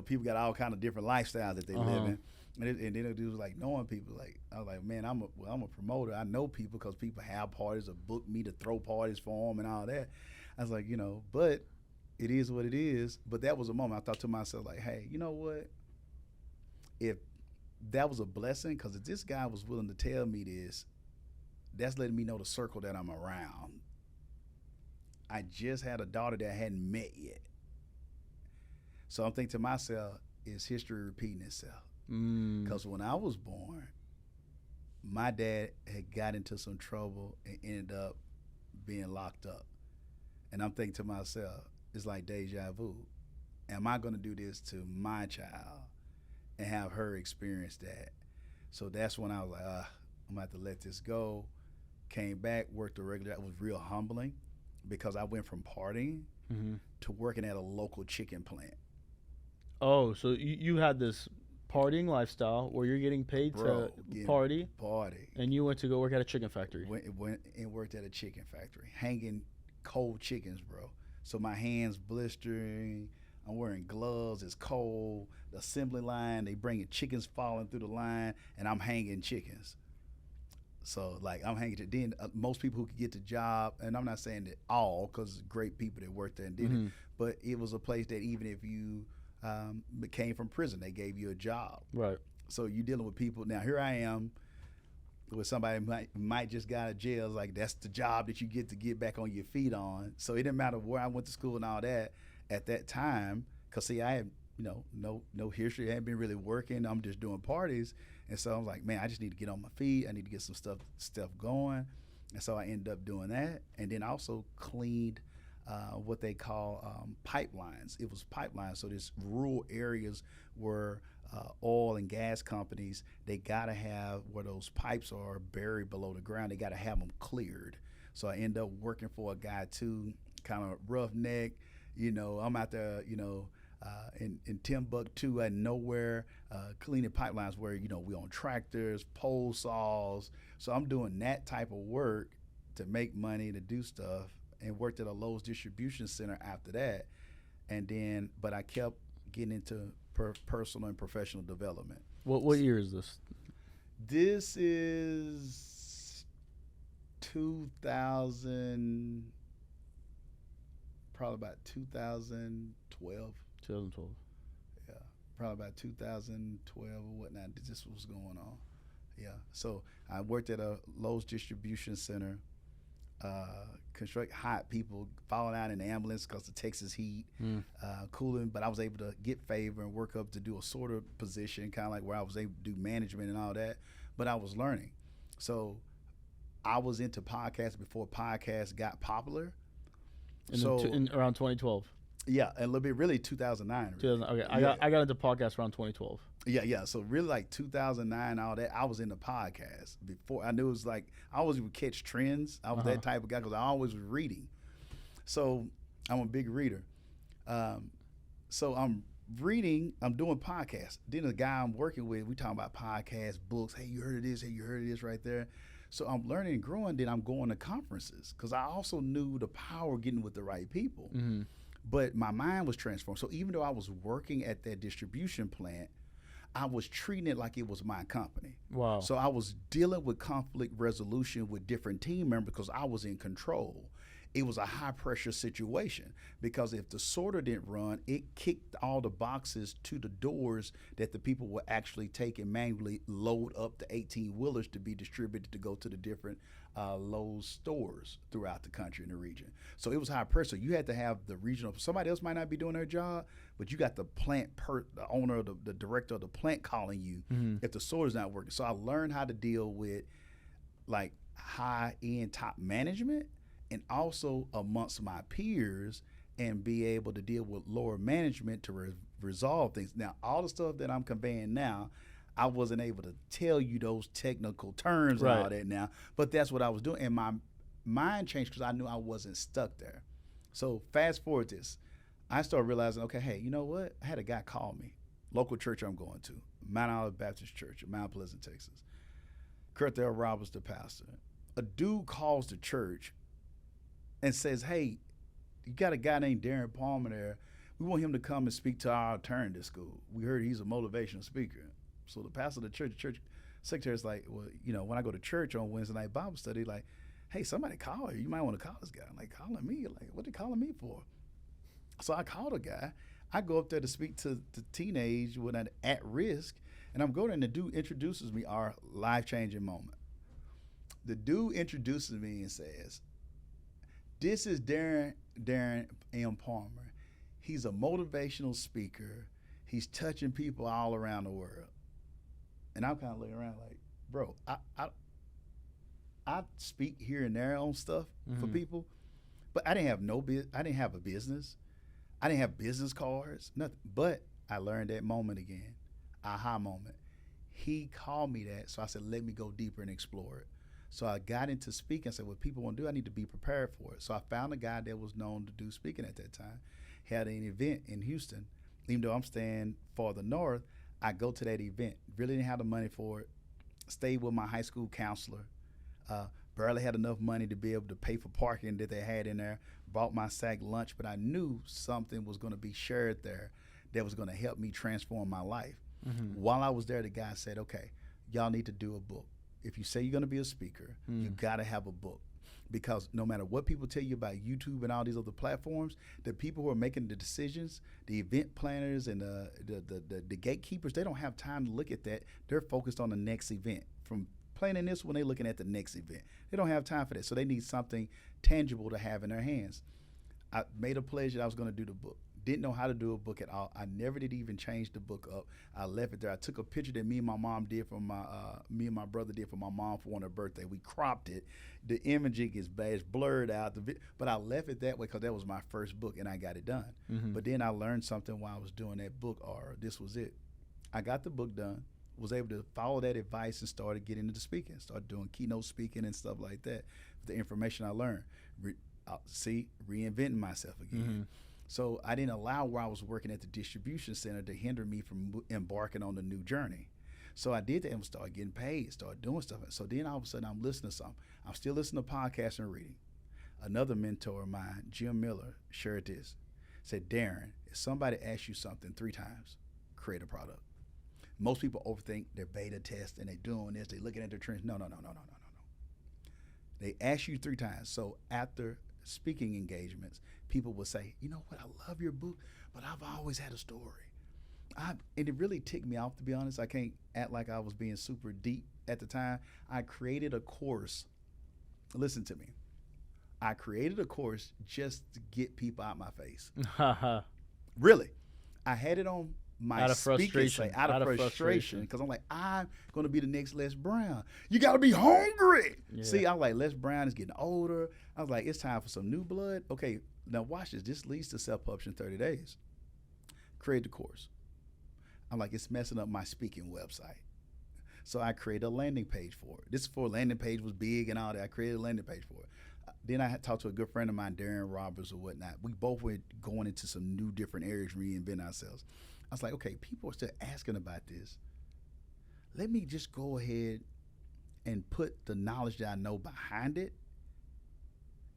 C: People got all kind of different lifestyles that they live in. And then it was like knowing people. Like I was like, man, I'm a promoter. I know people because people have parties or book me to throw parties for them and all that. I was like, but it is what it is. But that was a moment I thought to myself, like, hey, you know what? If that was a blessing, because if this guy was willing to tell me this, that's letting me know the circle that I'm around. I just had a daughter that I hadn't met yet. So I'm thinking to myself, is history repeating itself? Because when I was born, my dad had got into some trouble and ended up being locked up. And I'm thinking to myself, it's like deja vu. Am I going to do this to my child and have her experience that? So that's when I was like, I'm going to have to let this go. Came back, worked the regular. That was real humbling because I went from partying to working at a local chicken plant. Oh,
B: so you had this partying lifestyle where you're getting paid to party, and you went to go work at a chicken factory.
C: Went and worked at a chicken factory, hanging cold chickens, bro. So my hands blistering. I'm wearing gloves. It's cold. The assembly line, they bringing chickens falling through the line, and I'm hanging chickens. So, like, I'm hanging it. Then most people who could get the job, and I'm not saying that all, because great people that worked there and did it, but it was a place that even if you came from prison, they gave you a job.
B: Right.
C: So you're dealing with people. Now, here I am with somebody might just got out of jail. It's like, that's the job that you get back on your feet on. So it didn't matter where I went to school and all that at that time, because, see, I had, no history. I hadn't been really working. I'm just doing parties. And so I was like, man, I just need to get on my feet. I need to get some stuff going. And so I ended up doing that. And then also cleaned what they call pipelines. It was pipelines. So there's rural areas where oil and gas companies, they got to have where those pipes are buried below the ground. They got to have them cleared. So I ended up working for a guy too, kind of roughneck. I'm out there, in Timbuktu and nowhere, cleaning pipelines where, we on tractors, pole saws. So I'm doing that type of work to make money, to do stuff, and worked at a Lowe's distribution center after that. And then, but I kept getting into personal and professional development.
B: What year is this?
C: This is 2000, probably about 2012.
B: 2012.
C: Yeah, probably about 2012 or whatnot. This was going on. Yeah, so I worked at a Lowe's distribution center, construct hot people falling out in the ambulance because of Texas heat, cooling. But I was able to get favor and work up to do a sort of position, kind of like where I was able to do management and all that. But I was learning. So I was into podcasts before podcasts got popular.
B: In around 2012.
C: Yeah, a little bit, really 2009. Really.
B: Okay, I got into podcasts around 2012.
C: Yeah. So really, like 2009, all that. I was into podcasts before. I knew it was like I always would catch trends. I was that type of guy because I always was reading. So I'm a big reader. So I'm reading. I'm doing podcasts. Then the guy I'm working with, we talking about podcasts, books. Hey, you heard of this? Hey, you heard of this right there? So I'm learning and growing. Then I'm going to conferences because I also knew the power of getting with the right people. Mm-hmm. But my mind was transformed. So even though I was working at that distribution plant, I was treating it like it was my company.
B: Wow.
C: So I was dealing with conflict resolution with different team members because I was in control. It was a high pressure situation because if the sorter didn't run, it kicked all the boxes to the doors that the people would actually take and manually load up the 18-wheelers to be distributed to go to the different Lowe's stores throughout the country and the region. So it was high pressure. You had to have the regional, somebody else might not be doing their job, but you got the plant, the owner, the director of the plant calling you if the sorter's not working. So I learned how to deal with like high-end top management and also amongst my peers and be able to deal with lower management to resolve things. Now, all the stuff that I'm conveying now, I wasn't able to tell you those technical terms and all that now, but that's what I was doing. And my mind changed because I knew I wasn't stuck there. So fast forward this. I started realizing, okay, hey, you know what? I had a guy call me, local church I'm going to, Mount Olive Baptist Church in Mount Pleasant, Texas. Kurt L. Roberts, the pastor. A dude calls the church and says, hey, you got a guy named Darren Palmer there. We want him to come and speak to our alternative school. We heard he's a motivational speaker. So the pastor of the church secretary is like, well, when I go to church on Wednesday night Bible study, like, hey, somebody call you. You might want to call this guy. I'm like, calling me? Like, what they calling me for? So I called a guy. I go up there to speak to the teenage when I'm at risk, and I'm going, and the dude introduces me our life-changing moment. The dude introduces me and says, this is Darren M. Palmer. He's a motivational speaker. He's touching people all around the world. And I'm kind of looking around like, bro, I speak here and there on stuff for people, but I didn't have I didn't have a business. I didn't have business cards, nothing. But I learned that moment again, aha moment. He called me that, so I said, let me go deeper and explore it. So I got into speaking. I said, what people want to do, I need to be prepared for it. So I found a guy that was known to do speaking at that time. He had an event in Houston. Even though I'm staying farther north, I go to that event. Really didn't have the money for it. Stayed with my high school counselor. Barely had enough money to be able to pay for parking that they had in there. Bought my sack lunch, but I knew something was going to be shared there that was going to help me transform my life. While I was there, the guy said, okay, y'all need to do a book. If you say you're going to be a speaker, you got to have a book. Because no matter what people tell you about YouTube and all these other platforms, the people who are making the decisions, the event planners and the gatekeepers, they don't have time to look at that. They're focused on the next event. From planning this one, they're looking at the next event. They don't have time for that. So they need something tangible to have in their hands. I made a pledge that I was going to do the book. Didn't know how to do a book at all. I never did even change the book up. I left it there. I took a picture that me and my mom did for me and my brother did for my mom for her birthday. We cropped it. The imaging is bad, it's blurred out. But I left it that way because that was my first book and I got it done. But then I learned something while I was doing that book, or this was it. I got the book done, was able to follow that advice and started getting into speaking, started doing keynote speaking and stuff like that. The information I learned, reinventing myself again. So I didn't allow where I was working at the distribution center to hinder me from embarking on the new journey. So I did that and started getting paid, started doing stuff. So then all of a sudden I'm listening to something. I'm still listening to podcasts and reading. Another mentor of mine, Jim Miller, shared this. Said, Darren, if somebody asks you something 3 times, create a product. Most people overthink their beta test and they doing this, they looking at their trends. No. They ask you 3 times. So after speaking engagements, people will say, you know what, I love your book, but I've always had a story. And it really ticked me off, to be honest. I can't act like I was being super deep at the time. I created a course. Listen to me. I created a course just to get people out my face. Really. I had it on my
B: out of frustration.
C: Out of frustration. Because I'm like, I'm going to be the next Les Brown. You got to be hungry. Yeah. See, I'm like, Les Brown is getting older. I was like, it's time for some new blood. Okay, now watch this. This leads to self-publishing in 30 days. Create the course. I'm like, it's messing up my speaking website. So I created a landing page for it. This is before landing page was big and all that. I created a landing page for it. Then I had talked to a good friend of mine, Darren Roberts or whatnot. We both were going into some new different areas, reinventing ourselves. I was like, okay, people are still asking about this. Let me just go ahead and put the knowledge that I know behind it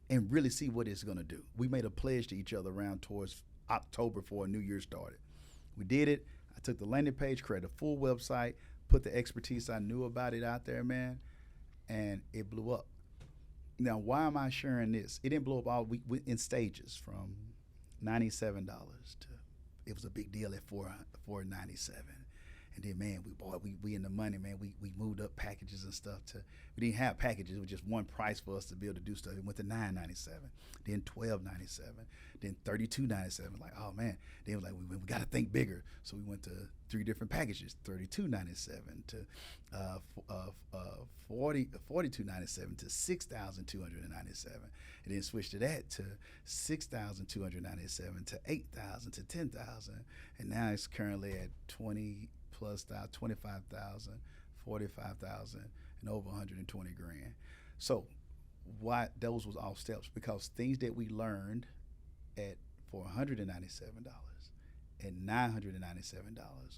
C: and really see what it's going to do. We made a pledge to each other around towards October before a new year started. We did it. I took the landing page, created a full website, put the expertise I knew about it out there, man, and it blew up. Now, why am I sharing this? It didn't blow up all week in stages from $97 to, it was a big deal at $497. And then, man, we in the money, man. We moved up packages and stuff to, we didn't have packages. It was just one price for us to be able to do stuff. It went to $9.97, then $12.97, then $32.97. Like, oh, man. Then it was like, we got to think bigger. So we went to 3 different packages, $32.97 to $42.97 to $6,297. And then switched to that to $6,297 to $8,000 to $10,000. And now it's currently at 20 plus 25,000, 45,000, and over 120 grand. So why those was all steps? Because things that we learned at $497 and $997,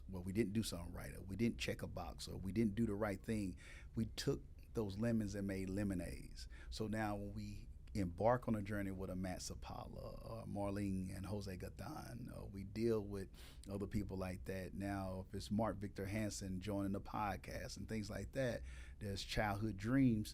C: well, we didn't do something right, or we didn't check a box, or we didn't do the right thing. We took those lemons and made lemonades. So now when we embark on a journey with a Matt Sapaula or Marlene and Jose Gadan, or we deal with other people like that. Now, if it's Mark Victor Hansen joining the podcast and things like that, there's childhood dreams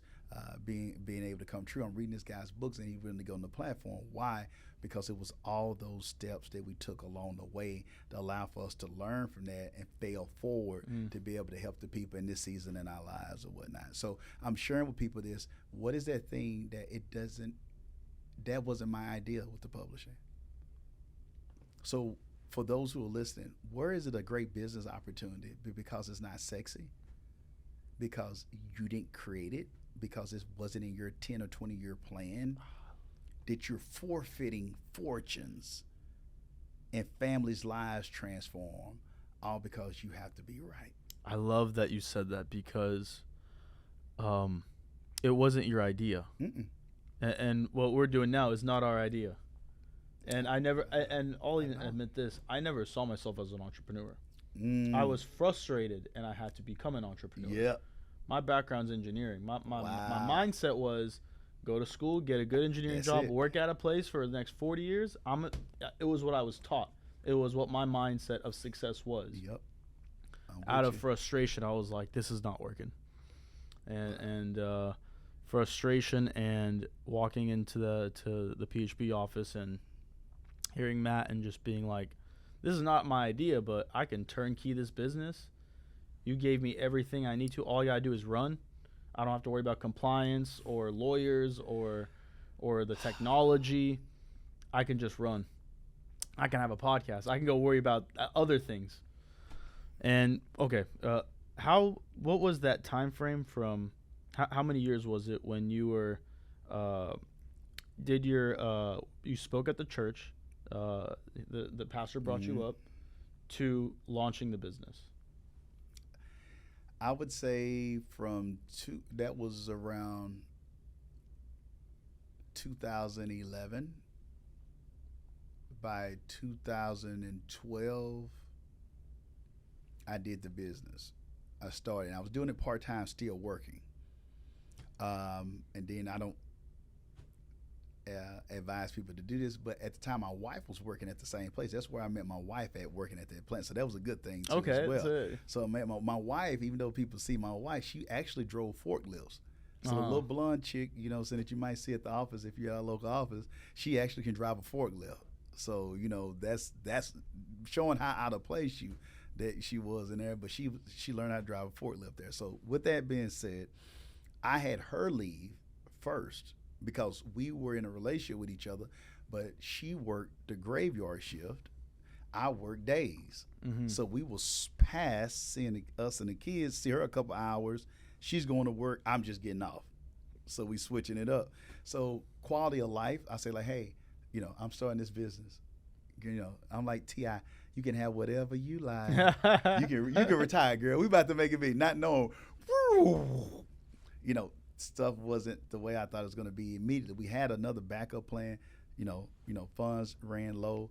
C: being able to come true. I'm reading this guy's books and he's willing to go on the platform. Why? Because it was all those steps that we took along the way to allow for us to learn from that and fail forward to be able to help the people in this season in our lives or whatnot. So I'm sharing with people this, what is that thing that wasn't my idea with the publishing? So for those who are listening, where is it a great business opportunity? Because it's not sexy? Because you didn't create it? Because it wasn't in your 10 or 20 year plan? That you're forfeiting fortunes and families' lives transform, all because you have to be right.
B: I love that you said that, because it wasn't your idea. And what we're doing now is not our idea. And I'll even admit this, I never saw myself as an entrepreneur. I was frustrated and I had to become an entrepreneur.
C: Yeah.
B: My background's engineering. My mindset was, go to school, get a good engineering job, work at a place for the next 40 years. It was what I was taught. It was what my mindset of success was.
C: Yep.
B: Out of frustration, I was like, this is not working. And frustration and walking into the PHP office and hearing Matt and just being like, this is not my idea, but I can turnkey this business. You gave me everything I need to. All you gotta do is run. I don't have to worry about compliance or lawyers or the technology. I can just run. I can have a podcast. I can go worry about other things. And okay, what was that time frame from? How many years was it when you were you spoke at the church? The pastor brought you up to launching the business.
C: I would say that was around 2011, by 2012, I did the business. I started. I was doing it part time, still working. And then I don't advise people to do this, but at the time, my wife was working at the same place. That's where I met my wife at, working at that plant. So that was a good thing too, as well. So I met my wife. Even though people see my wife, she actually drove forklifts. So a little blonde chick, you know, so that you might see at the office if you're at a local office, she actually can drive a forklift. So you know that's showing how out of place that she was in there. But she learned how to drive a forklift there. So with that being said, I had her leave first because we were in a relationship with each other. But she worked the graveyard shift. I worked days. So we will pass seeing us and the kids, see her a couple hours. She's going to work. I'm just getting off. So we switching it up. So quality of life, I say like, hey, you know, I'm starting this business. You know, I'm like T.I., you can have whatever you like. you can retire, girl. We about to make it big. Not knowing, you know, stuff wasn't the way I thought it was going to be immediately. We had another backup plan. You know, funds ran low.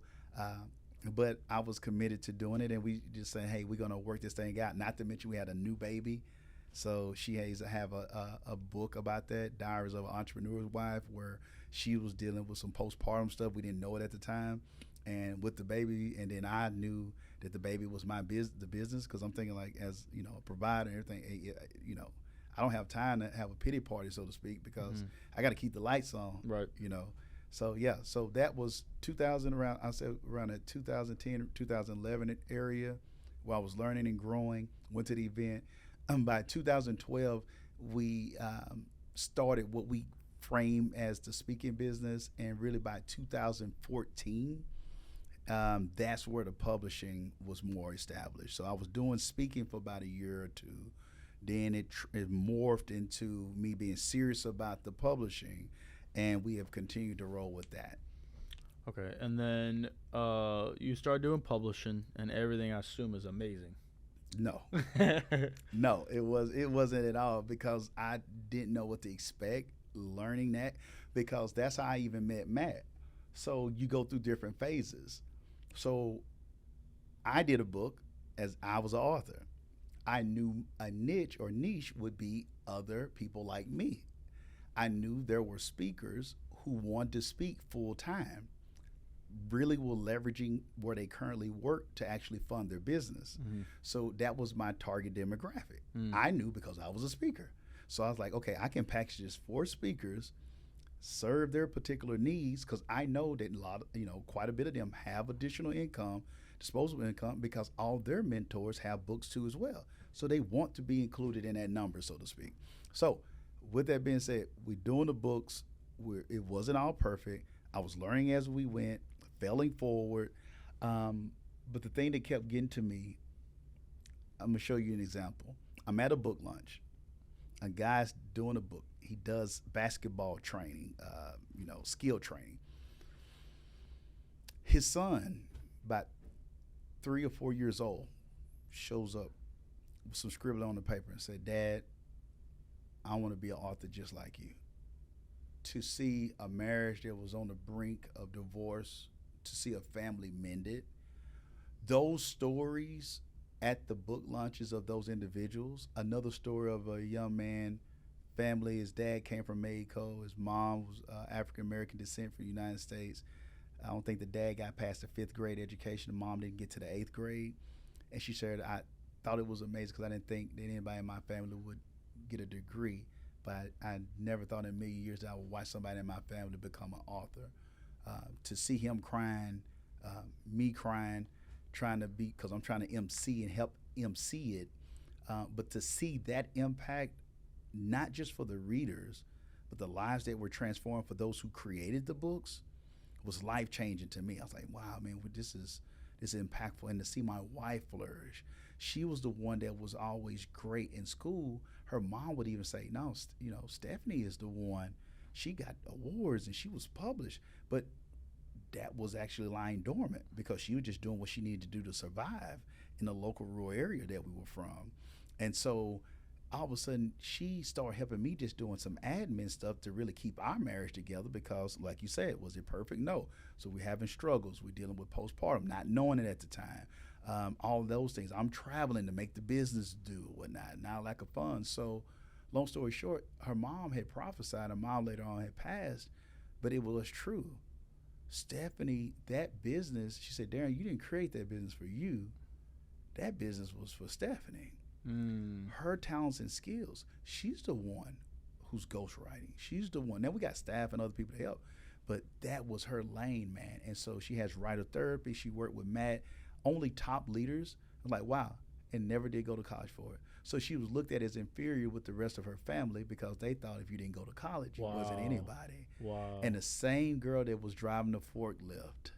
C: But I was committed to doing it, and we just saying, hey, we're going to work this thing out. Not to mention we had a new baby. So she has have a book about that, Diaries of an Entrepreneur's Wife, where she was dealing with some postpartum stuff. We didn't know it at the time, and with the baby, and then I knew that the baby was the business, because I'm thinking like, as you know, a provider and everything, you know, I don't have time to have a pity party, so to speak, because I got to keep the lights on,
B: right?
C: You know, so yeah, so that was 2000 around. I said around that 2010, 2011 area, where I was learning and growing. Went to the event. By 2012, we started what we frame as the speaking business, and really by 2014, that's where the publishing was more established. So I was doing speaking for about a year or two. Then it morphed into me being serious about the publishing, and we have continued to roll with that.
B: Okay, and then you start doing publishing, and everything I assume is amazing.
C: No, no, it wasn't at all, because I didn't know what to expect learning that, because that's how I even met Matt. So you go through different phases. So I did a book as I was an author. I knew a niche would be other people like me. I knew there were speakers who wanted to speak full time, really were leveraging where they currently work to actually fund their business. So that was my target demographic. I knew because I was a speaker. So I was like, okay, I can package this for speakers, serve their particular needs, because I know that quite a bit of them have additional income, disposable income, because all their mentors have books too as well. So they want to be included in that number, so to speak. So with that being said, we're doing the books. It wasn't all perfect. I was learning as we went, failing forward. But the thing that kept getting to me, I'm going to show you an example. I'm at a book launch. A guy's doing a book. He does basketball training, skill training. His son, about 3 or 4 years old, shows up with some scribbling on the paper and said, Dad, I want to be an author just like you. To see a marriage that was on the brink of divorce, to see a family mended, those stories at the book launches of those individuals. Another story of a young man, family, his dad came from Mexico, his mom was African-American descent from the United States. I don't think the dad got past the 5th grade education. The mom didn't get to the 8th grade. And she said, I thought it was amazing because I didn't think that anybody in my family would get a degree. But I never thought in a million years that I would watch somebody in my family become an author. To see him crying, me crying, trying to be, because I'm trying to MC and help MC it, but to see that impact, not just for the readers, but the lives that were transformed for those who created the books, was life-changing to me. I was like, wow, man, this is impactful. And to see my wife flourish, she was the one that was always great in school. Her mom would even say, no, Stephanie is the one. She got awards and she was published, but that was actually lying dormant because she was just doing what she needed to do to survive in the local rural area that we were from. And so all of a sudden she started helping me just doing some admin stuff to really keep our marriage together because, like you said, was it perfect? No. So we're having struggles. We're dealing with postpartum, not knowing it at the time. All of those things. I'm traveling to make the business do whatnot. Now lack of funds. So long story short, her mom had prophesied, her mom later on had passed, but it was true. Stephanie, that business, she said, Darren, you didn't create that business for you. That business was for Stephanie. Her talents and skills. She's the one who's ghostwriting. She's the one. Now we got staff and other people to help, but that was her lane, man. And so she has writer therapy. She worked with Matt, only top leaders. I'm like, wow, and never did go to college for it. So she was looked at as inferior with the rest of her family because they thought if you didn't go to college, you wasn't anybody.
B: Wow.
C: And the same girl that was driving the forklift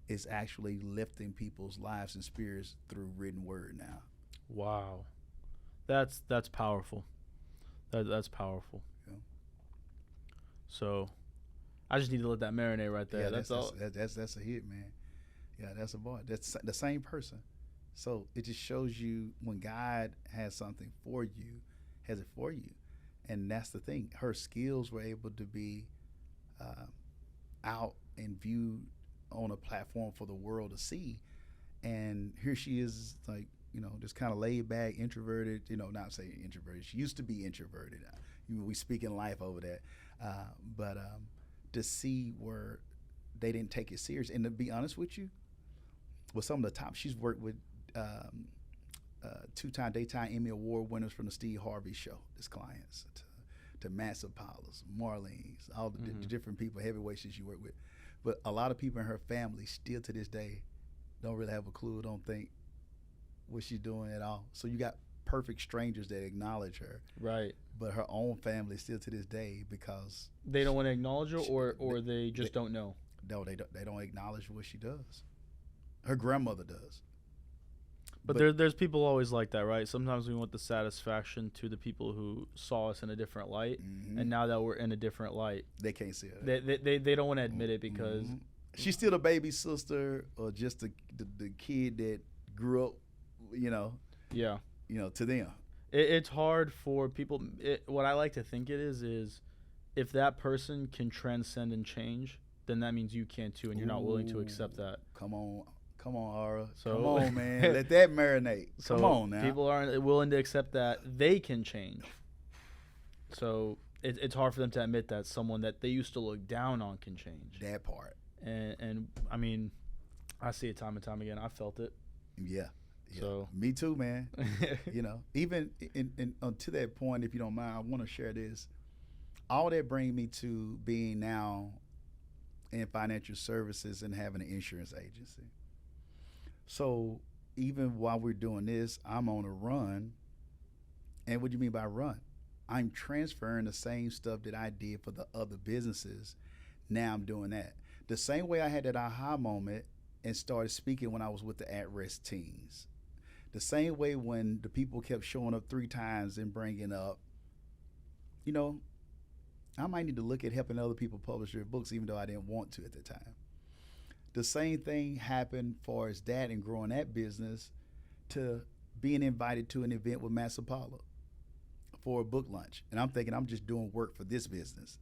C: is actually lifting people's lives and spirits through written word now.
B: Wow. That's powerful. That's powerful.
C: Yeah.
B: So I just need to let that marinate right there.
C: Yeah,
B: that's all.
C: That's a hit, man. Yeah, that's a boy. That's the same person. So it just shows you when God has something for you, has it for you. And that's the thing. Her skills were able to be out and viewed on a platform for the world to see. And here she is, like, you know, just kind of laid back, introverted, you know, not saying introverted. She used to be introverted. We speak in life over that. But to see where they didn't take it serious. And to be honest with you, with some of the top, she's worked with two-time daytime Emmy Award winners from the Steve Harvey Show, as clients, to Matt Sapaulas, Marlene's, all the different people, heavyweights she worked with. But a lot of people in her family still to this day don't really have a clue, don't think what she's doing at all. So you got perfect strangers that acknowledge her.
B: Right.
C: But her own family still to this day because
B: they don't want to acknowledge her, or they just don't know.
C: No, they don't acknowledge what she does. Her grandmother does.
B: But there's people always like that, right? Sometimes we want the satisfaction to the people who saw us in a different light, and now that we're in a different light,
C: they can't see it.
B: They don't want to admit it because
C: she's still a baby sister or just the kid that grew up, you know.
B: Yeah.
C: You know, to them.
B: It's hard for people. What I like to think it is if that person can transcend and change, then that means you can too, and you're not willing to accept that.
C: Come on, Aura.
B: So,
C: come on, man. Let that marinate.
B: So
C: come on now.
B: People aren't willing to accept that they can change. So it's hard for them to admit that someone that they used to look down on can change.
C: That part.
B: And I mean, I see it time and time again. I felt it.
C: Yeah.
B: So
C: me too, man. You know, even to that point, if you don't mind, I want to share this. All that brings me to being now in financial services and having an insurance agency. So even while we're doing this, I'm on a run. And what do you mean by run? I'm transferring the same stuff that I did for the other businesses. Now I'm doing that. The same way I had that aha moment and started speaking when I was with the at-risk teens. The same way when the people kept showing up 3 times and bringing up, you know, I might need to look at helping other people publish their books even though I didn't want to at the time. The same thing happened for his dad and growing that business to being invited to an event with Matt Sapaula for a book lunch. And I'm thinking I'm just doing work for this business.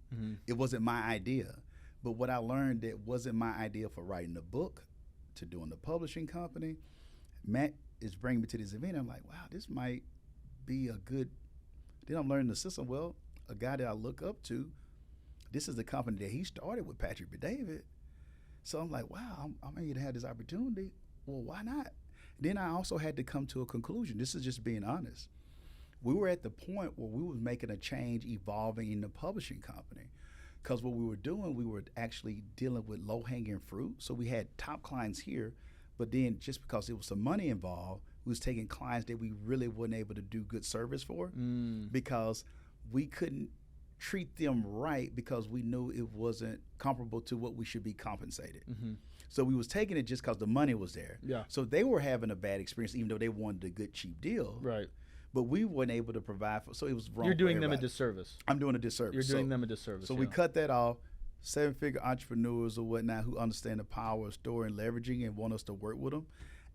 C: It wasn't my idea. But what I learned that wasn't my idea for writing the book to doing the publishing company, Matt is bringing me to this event. I'm like, wow, this might be a good, then I'm learning the system. Well, a guy that I look up to, this is the company that he started with Patrick B. David. So I'm like, wow, I'm going to have this opportunity. Well, why not? Then I also had to come to a conclusion. This is just being honest. We were at the point where we were making a change, evolving in the publishing company. Because what we were doing, we were actually dealing with low-hanging fruit. So we had top clients here, but then just because there was some money involved, we was taking clients that we really weren't able to do good service for because we couldn't treat them right because we knew it wasn't comparable to what we should be compensated. So we was taking it just because the money was there.
B: Yeah.
C: So they were having a bad experience even though they wanted a good, cheap deal.
B: Right.
C: But we weren't able to provide for, so it was wrong.
B: You're doing
C: for
B: them a
C: everybody.
B: disservice.
C: I'm doing a disservice.
B: You're doing them a disservice.
C: So we cut that off. 7-figure entrepreneurs or whatnot who understand the power of story and leveraging and want us to work with them.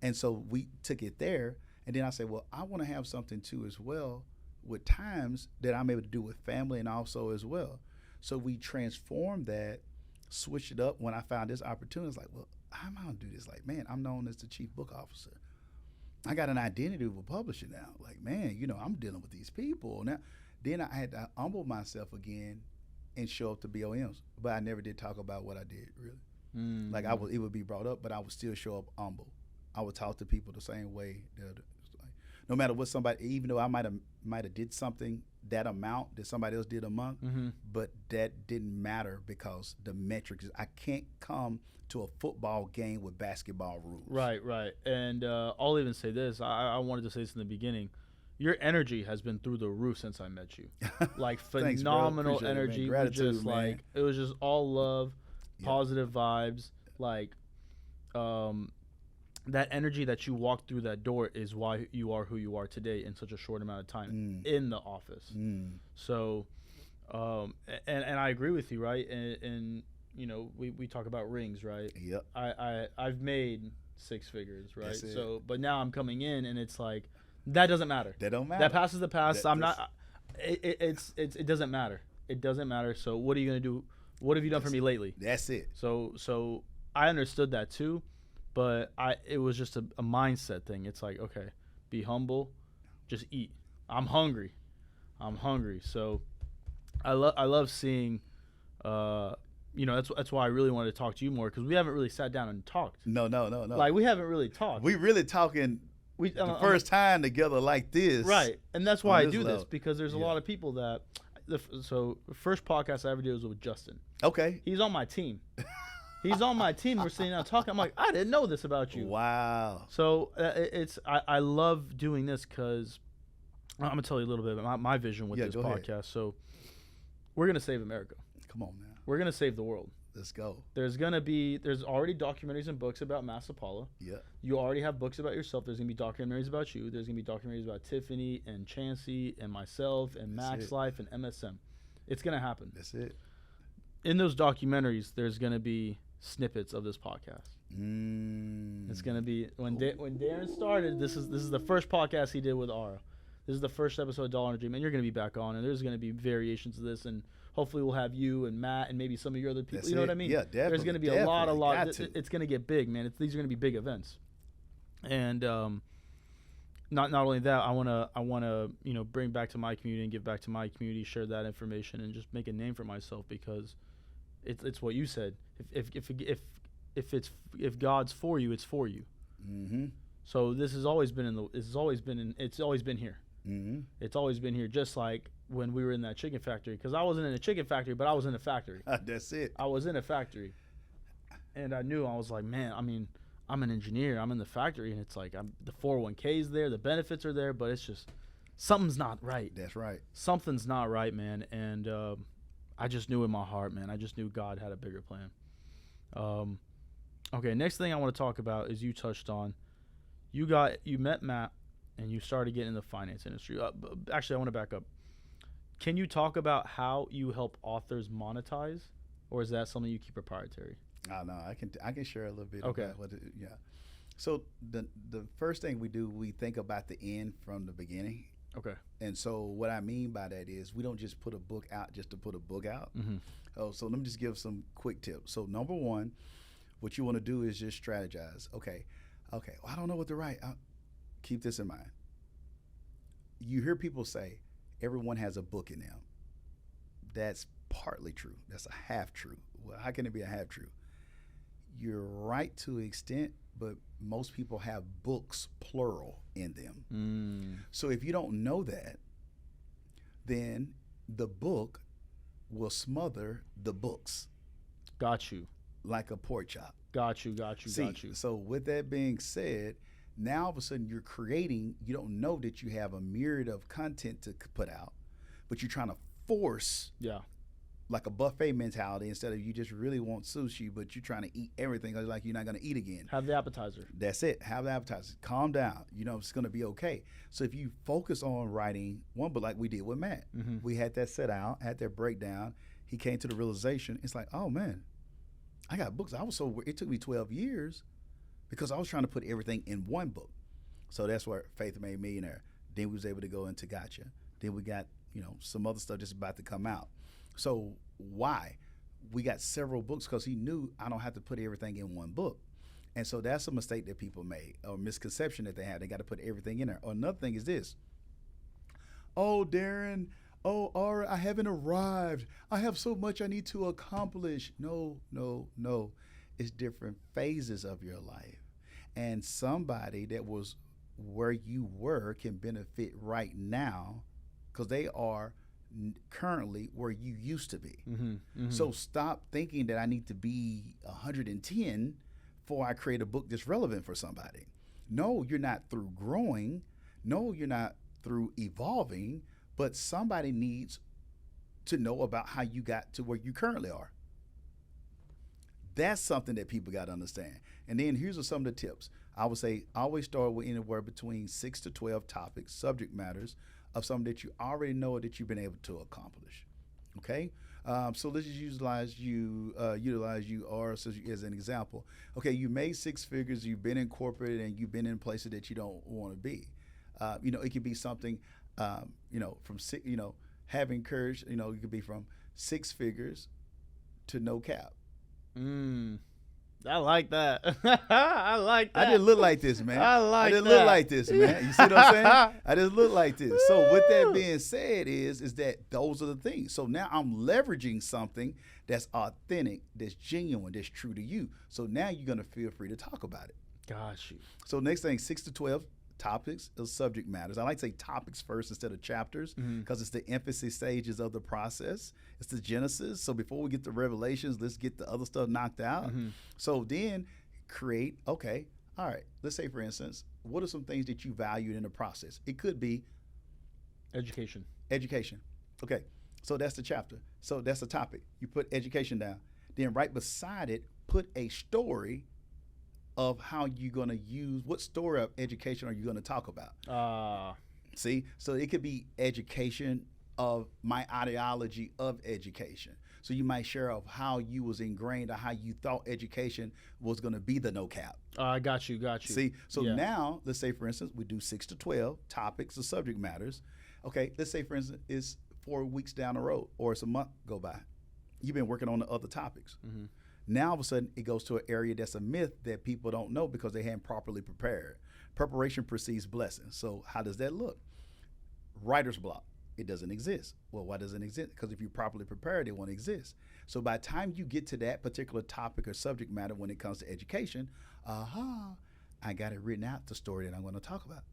C: And so we took it there. And then I said, well, I want to have something too as well with times that I'm able to do with family and also as well. So we transformed that, switched it up. When I found this opportunity, it's like, well, how am I gonna do this? Like, man, I'm known as the chief book officer. I got an identity with publishing now. Like, man, you know, I'm dealing with these people now. Then I had to humble myself again and show up to BOMs, but I never did talk about what I did really. Like it would be brought up, but I would still show up humble. I would talk to people the same way. No matter what somebody, even though I might have did something that amount that somebody else did a month, but that didn't matter because the metrics. I can't come to a football game with basketball rules.
B: Right. And I'll even say this. I wanted to say this in the beginning. Your energy has been through the roof since I met you. Like phenomenal energy.
C: Gratitude, man.
B: Like it was just all love, positive vibes. Like that energy that you walked through that door is why you are who you are today in such a short amount of time in the office. So, and I agree with you, right? And you know, we talk about rings, right?
C: Yep.
B: I've made 6 figures, right? So, but now I'm coming in, and it's like that doesn't matter.
C: That don't matter.
B: That passes the past. I'm not. It doesn't matter. It doesn't matter. So what are you gonna do? What have you done for me lately?
C: That's it.
B: So I understood that too. But it was just a mindset thing. It's like, okay, be humble, just eat. I'm hungry. So I love seeing, you know, that's why I really wanted to talk to you more, because we haven't really sat down and talked.
C: No.
B: Like, we haven't really talked.
C: We really talking the first time together like this.
B: Right. And that's why I do this, because there's a lot of people that, so the first podcast I ever did was with Justin.
C: Okay.
B: He's on my team. He's on my team. We're sitting down talking. I'm like, I didn't know this about you.
C: Wow.
B: So I love doing this because I'm gonna tell you a little bit about my vision with this podcast. Ahead. So we're gonna save America.
C: Come on now.
B: We're gonna save the world.
C: Let's go.
B: There's already documentaries and books about Matt Sapaula.
C: Yeah.
B: You already have books about yourself. There's gonna be documentaries about you. There's gonna be documentaries about Tiffany and Chancey and myself and Max Life and MSM. It's gonna happen.
C: That's it.
B: In those documentaries, there's gonna be snippets of this podcast. It's gonna be when Darren started. This is the first podcast he did with Ara. This is the first episode of Dollar Dream, and you're gonna be back on, and there's gonna be variations of this, and hopefully we'll have you and Matt and maybe some of your other people.
C: That's
B: you know what I mean?
C: Yeah, definitely.
B: There's gonna be a lot. It's gonna get big, man. These are gonna be big events, and not only that, I wanna bring back to my community and give back to my community, share that information, and just make a name for myself, because it's what you said. If God's for you, it's for you. So this has always been it's always been here. It's always been here. Just like when we were in that chicken factory, because I wasn't in a chicken factory, but I was in a factory.
C: That's it.
B: I was in a factory, and I was like, man, I mean, I'm an engineer. I'm in the factory, and it's like the 401k's there, the benefits are there, but it's just something's not right.
C: That's right.
B: Something's not right, man, and I just knew in my heart, man. I just knew God had a bigger plan. Okay, next thing I want to talk about is you touched on. You met Matt, and you started getting in the finance industry. Actually, I want to back up. Can you talk about how you help authors monetize, or is that something you keep proprietary?
C: No, I can share a little bit.
B: Okay.
C: About yeah. So the first thing we do, we think about the end from the beginning.
B: Okay.
C: And so what I mean by that is we don't just put a book out just to put a book out. So let me just give some quick tips. So number one, what you want to do is just strategize. Okay, well, I don't know what to write. Keep this in mind. You hear people say everyone has a book in them. That's partly true. That's a half true. Well, how can it be a half true? You're right to an extent, but most people have books, plural, in them. So if you don't know that, then the book will smother the books.
B: Got you.
C: Like a pork chop.
B: Got you.
C: So with that being said, now all of a sudden you're creating, you don't know that you have a myriad of content to put out, but you're trying to force like a buffet mentality instead of you just really want sushi, but you're trying to eat everything like you're not going to eat again.
B: Have the appetizer.
C: That's it. Have the appetizer. Calm down. It's going to be okay. So if you focus on writing one book like we did with Matt, we had that set out, had that breakdown. He came to the realization, it's like, oh man, I got books. It took me 12 years because I was trying to put everything in one book. So that's where Faith Made Millionaire. Then we was able to go into Gotcha. Then we got, some other stuff just about to come out. So why? We got several books because he knew I don't have to put everything in one book. And so that's a mistake that people made, or misconception that they have. They got to put everything in there. Or another thing is this. Oh, Darren, Ara, I haven't arrived. I have so much I need to accomplish. No. It's different phases of your life. And somebody that was where you were can benefit right now because they are currently where you used to be. So stop thinking that I need to be 110 before I create a book that's relevant for somebody. No, you're not through growing. No, you're not through evolving, but somebody needs to know about how you got to where you currently are. That's something that people got to understand. And then here's some of the tips. I would say always start with anywhere between 6 to 12 topics, subject matters of something that you already know that you've been able to accomplish. Okay? So let's just utilize you or as an example. Okay, you made 6 figures, you've been in corporate, and you've been in places that you don't want to be. It could be something, from having courage. It could be from 6 figures to no cap.
B: I like that. I like that.
C: I didn't look like this, man.
B: I
C: didn't look like this, man. You see what I'm saying? I just look like this. So with that being said is that those are the things. So now I'm leveraging something that's authentic, that's genuine, that's true to you. So now you're going to feel free to talk about it.
B: Got you.
C: So next thing, 6 to 12 topics of subject matters. I like to say topics first instead of chapters because it's the emphasis stages of the process. It's the genesis. So before we get to revelations, let's get the other stuff knocked out. So then create, okay, all right, let's say for instance, what are some things that you valued in the process? It could be
B: education.
C: Okay, so that's the chapter. So that's the topic. You put education down. Then right beside it, put a story of how you're going to use, what story of education are you going to talk about? See, so it could be education of my ideology of education. So you might share of how you was ingrained or how you thought education was going to be the no cap.
B: Got you.
C: See, so now let's say for instance, we do 6 to 12 topics or subject matters. Okay, let's say for instance, it's 4 weeks down the road or it's a month go by. You've been working on the other topics. Now all of a sudden it goes to an area that's a myth that people don't know because they hadn't properly prepared. Preparation precedes blessing. So how does that look? Writer's block. It doesn't exist. Well, why doesn't it exist? Because if you're properly prepared, it won't exist. So by the time you get to that particular topic or subject matter when it comes to education, I got it written out, the story that I'm going to talk about.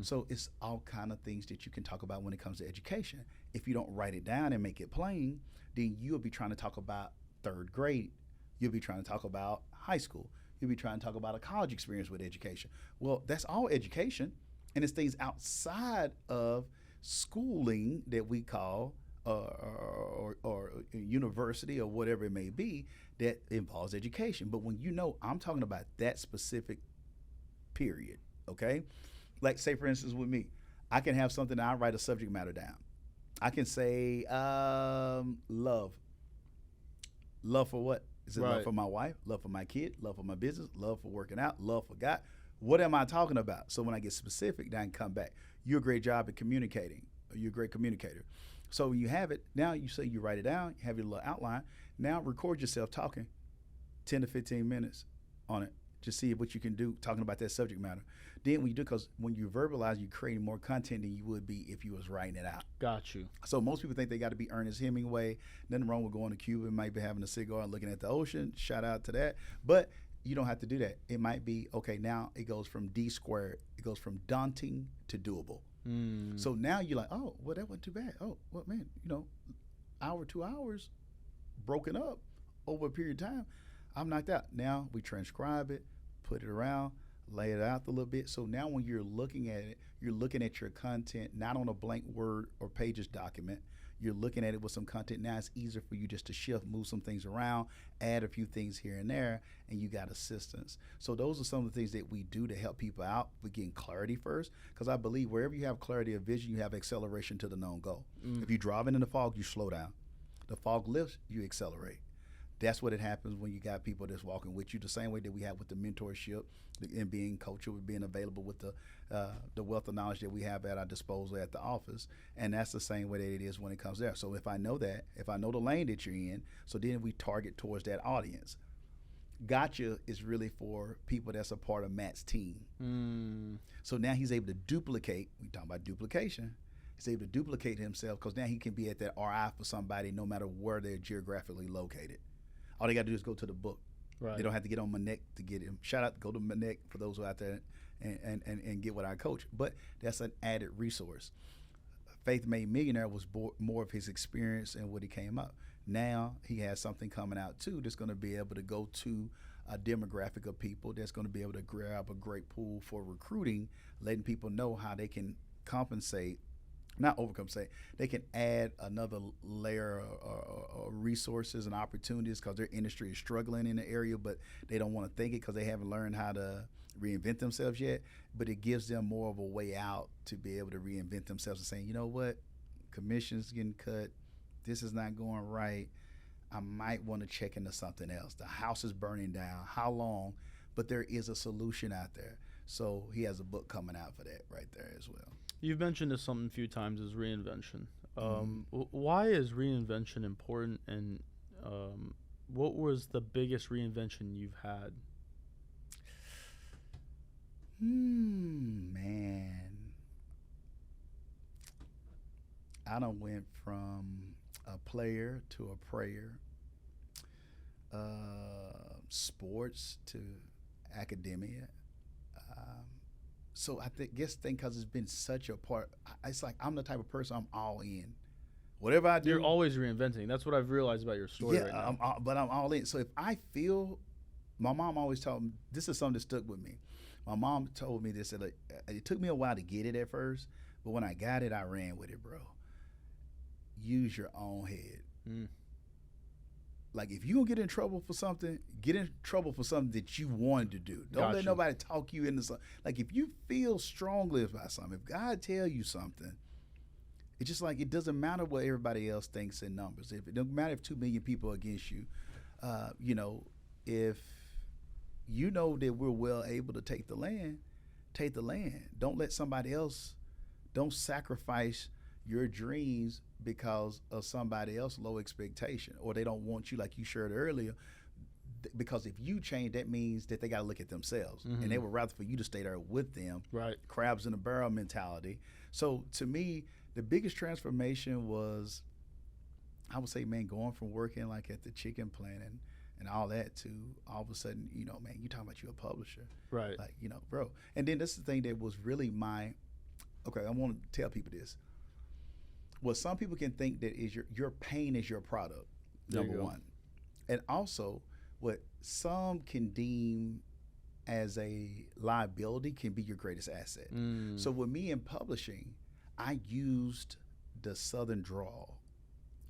C: So it's all kind of things that you can talk about when it comes to education. If you don't write it down and make it plain, then you'll be trying to talk about 3rd grade. You'll be trying to talk about high school. You'll be trying to talk about a college experience with education. Well, that's all education, and it's things outside of schooling that we call or university or whatever it may be that involves education. But when I'm talking about that specific period, okay? Like say for instance with me, I can have something I write a subject matter down. I can say love. Love for what? Is it love for my wife, love for my kid, love for my business, love for working out, love for God? What am I talking about? So when I get specific, then I can come back. You're a great job at communicating. You're a great communicator. So when you have it, now you say you write it down, you have your little outline. Now record yourself talking 10 to 15 minutes on it. Just see what you can do talking about that subject matter. Then when you do, because when you verbalize, you're creating more content than you would be if you was writing it out.
B: Got you.
C: So most people think they got to be Ernest Hemingway. Nothing wrong with going to Cuba and might be having a cigar and looking at the ocean. Shout out to that. But you don't have to do that. It might be, okay, now it goes from D squared. It goes from daunting to doable. So now you're like, oh, well, that wasn't too bad. Oh, well, man, hour, 2 hours broken up over a period of time. I'm knocked out. Now we transcribe it, put it around, lay it out a little bit. So now when you're looking at it, you're looking at your content not on a blank Word or Pages document. You're looking at it with some content. Now it's easier for you just to shift, move some things around, add a few things here and there, and you got assistance. So those are some of the things that we do to help people out with getting clarity first, because I believe wherever you have clarity of vision, you have acceleration to the known goal. If you're driving in the fog, you slow down. The fog lifts, you accelerate. That's what it happens when you got people that's walking with you, the same way that we have with the mentorship and being coachable, being available with the wealth of knowledge that we have at our disposal at the office. And that's the same way that it is when it comes there. So if I know that, if I know the lane that you're in, so then we target towards that audience. Gotcha is really for people that's a part of Matt's team. So now he's able to duplicate. We talk about duplication. He's able to duplicate himself because now he can be at that RI for somebody no matter where they're geographically located. All they got to do is go to the book.
B: Right.
C: They don't have to get on my neck to get him. Shout out, go to my neck for those who are out there and get what I coach. But that's an added resource. Faith Made Millionaire was more of his experience and what he came up. Now he has something coming out too that's going to be able to go to a demographic of people that's going to be able to grab a great pool for recruiting, letting people know how they can compensate, not overcompensate, they can add another layer of resources and opportunities because their industry is struggling in the area, but they don't want to think it because they haven't learned how to reinvent themselves yet. But it gives them more of a way out to be able to reinvent themselves and saying, you know what, commission's getting cut, this is not going right, I might want to check into something else. The house is burning down, how long? But there is a solution out there. So he has a book coming out for that right there as well.
B: You've mentioned this something a few times, is reinvention. Why is reinvention important, and what was the biggest reinvention you've had?
C: Man, I done went from a player to a prayer, sports to academia. So I guess because it's been such a part, it's like I'm the type of person, I'm all in. Whatever I do.
B: You're always reinventing. That's what I've realized about your story right now.
C: But I'm all in. So if I feel, my mom always told me, this is something that stuck with me. My mom told me this, that it took me a while to get it at first, but when I got it, I ran with it, bro. Use your own head. Like if you gonna get in trouble for something, get in trouble for something that you wanted to do. Don't let nobody talk you into something. Like if you feel strongly about something, if God tell you something, it's just like it doesn't matter what everybody else thinks in numbers. If it doesn't matter if 2 million people are against you, if you know that we're well able to take the land, take the land. Don't let somebody else, don't sacrifice your dreams because of somebody else's low expectation, or they don't want you, like you shared earlier, because if you change, that means that they got to look at themselves, and they would rather for you to stay there with them. Right. Crabs in a barrel mentality. So to me, the biggest transformation was, I would say, man, going from working like at the chicken plant and all that to all of a sudden, man, you talking about you a publisher. Right. Like, bro. And then that's the thing that was really I want to tell people this. Well, some people can think that is your pain is your product, number one. And also, what some can deem as a liability can be your greatest asset. So with me in publishing, I used the Southern drawl.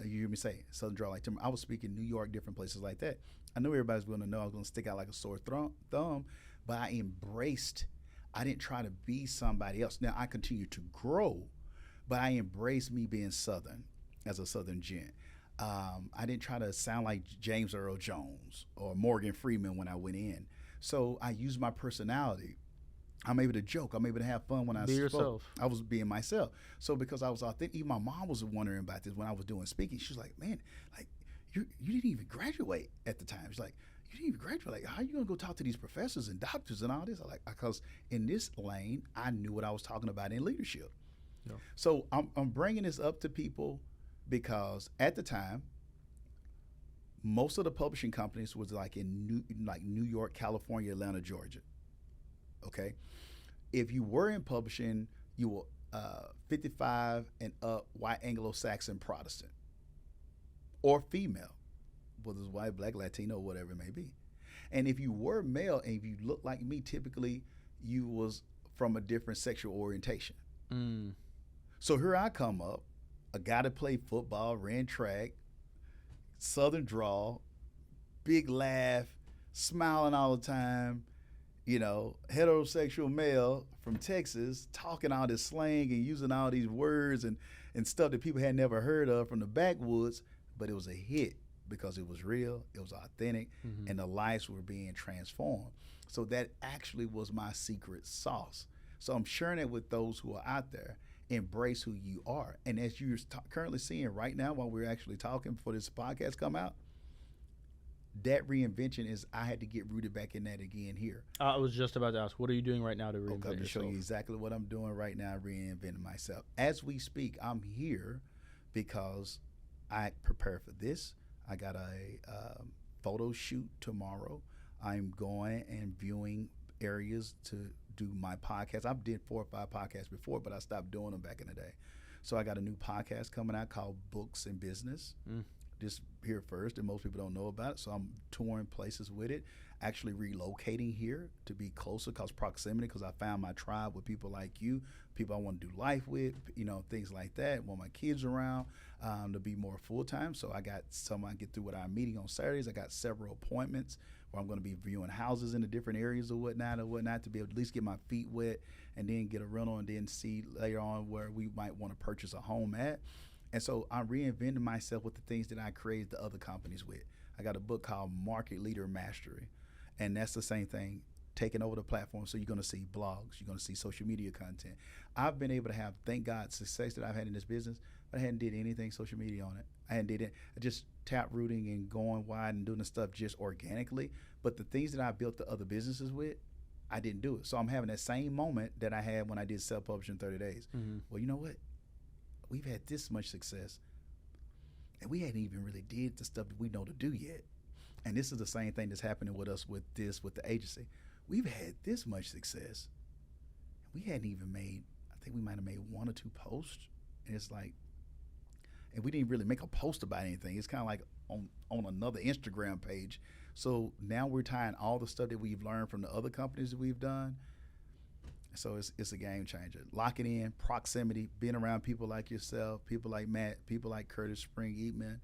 C: You hear me say Southern drawl. Like I was speaking New York, different places like that. I knew everybody's going to know I was going to stick out like a sore thumb, but I embraced. I didn't try to be somebody else. Now I continue to grow, but I embraced me being Southern as a Southern gent. I didn't try to sound like James Earl Jones or Morgan Freeman when I went in. So I used my personality. I'm able to joke. I'm able to have fun when I spoke. Be yourself. I was being myself. So because I was authentic, even my mom was wondering about this when I was doing speaking. She was like, man, like you didn't even graduate at the time. She's like, you didn't even graduate. Like, how are you going to go talk to these professors and doctors and all this? I'm like, because in this lane, I knew what I was talking about in leadership. Yeah. So I'm bringing this up to people because at the time, most of the publishing companies was like in New York, California, Atlanta, Georgia. Okay, if you were in publishing, you were 55 and up, white, Anglo-Saxon, Protestant, or female, whether it's white, black, Latino, whatever it may be. And if you were male and if you looked like me, typically you was from a different sexual orientation. So here I come up, a guy that played football, ran track, Southern drawl, big laugh, smiling all the time, heterosexual male from Texas, talking all this slang and using all these words and stuff that people had never heard of from the backwoods, but it was a hit because it was real, it was authentic, and the lives were being transformed. So that actually was my secret sauce. So I'm sharing it with those who are out there. Embrace who you are. And as you're currently seeing right now while we're actually talking before this podcast come out, that reinvention is I had to get rooted back in that again here.
B: I was just about to ask, what are you doing right now to reinvent
C: Okay, to show
B: yourself?
C: you exactly what I'm doing right now, reinventing myself. As we speak, I'm here because I prepared for this. I got a photo shoot tomorrow. I'm going and viewing areas to do my podcast. I've did 4 or 5 podcasts before, but I stopped doing them back in the day. So I got a new podcast coming out called Books and Business. Just here first, and most people don't know about it. So I'm touring places with it, actually relocating here to be closer because proximity, because I found my tribe with people like you, people I want to do life with, things like that. Want my kids around to be more full-time. So I get through with our meeting on Saturdays. I got several appointments where I'm going to be viewing houses in the different areas or whatnot to be able to at least get my feet wet and then get a rental and then see later on where we might want to purchase a home at. And so I'm reinventing myself with the things that I created the other companies with. I got a book called Market Leader Mastery, and that's the same thing, taking over the platform. So you're going to see blogs, you're going to see social media content. I've been able to have, thank God, success that I've had in this business, but I hadn't did anything social media on it. I hadn't did it. I just tap rooting and going wide and doing the stuff just organically. But the things that I built the other businesses with, I didn't do it. So I'm having that same moment that I had when I did self-publishing in 30 days. Well, you know what? We've had this much success, and we hadn't even really did the stuff that we know to do yet. And this is the same thing that's happening with us with the agency. We've had this much success. We hadn't even made, I think we might have made 1 or 2 posts. And it's like, and we didn't really make a post about anything. It's kind of like on another Instagram page. So now we're tying all the stuff that we've learned from the other companies that we've done. So it's a game changer. Locking in, proximity, being around people like yourself, people like Matt, people like Curtis Spring Eatman,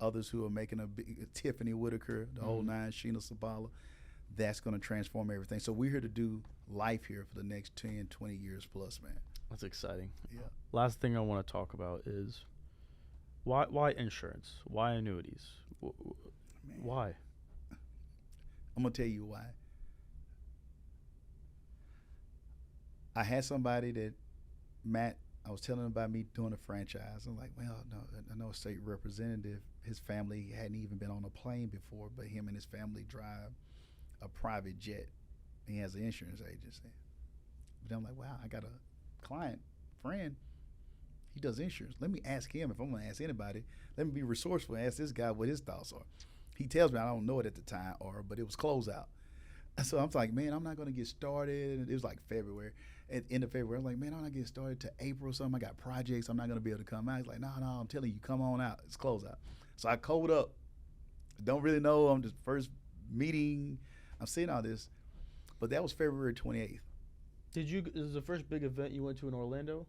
C: others who are making a big, Tiffany Whitaker, the whole nine, Sheena Sapaula. That's going to transform everything. So we're here to do life here for the next 10, 20 years plus, man.
B: That's exciting.
C: Yeah.
B: Last thing I want to talk about is why insurance? Why annuities? Why?
C: I'm going to tell you why. I had somebody that, Matt, I was telling him about me doing a franchise. I'm like, well, no, I know a state representative, his family hadn't even been on a plane before, but him and his family drive a private jet. He has an insurance agency. But I'm like, wow, I got a client, friend, he does insurance. Let me ask him if I'm going to ask anybody. Let me be resourceful and ask this guy what his thoughts are. He tells me I don't know it at the time, but it was closeout. So I'm like, man, I'm not going to get started. And it was like February. At the end of February, I'm like, man, I'm not getting started till April or something. I got projects. I'm not going to be able to come out. He's like, no, I'm telling you, come on out. It's closeout. So I code up. Don't really know. I'm just first meeting. I'm seeing all this. But that was February 28th.
B: This is the first big event you went to in Orlando?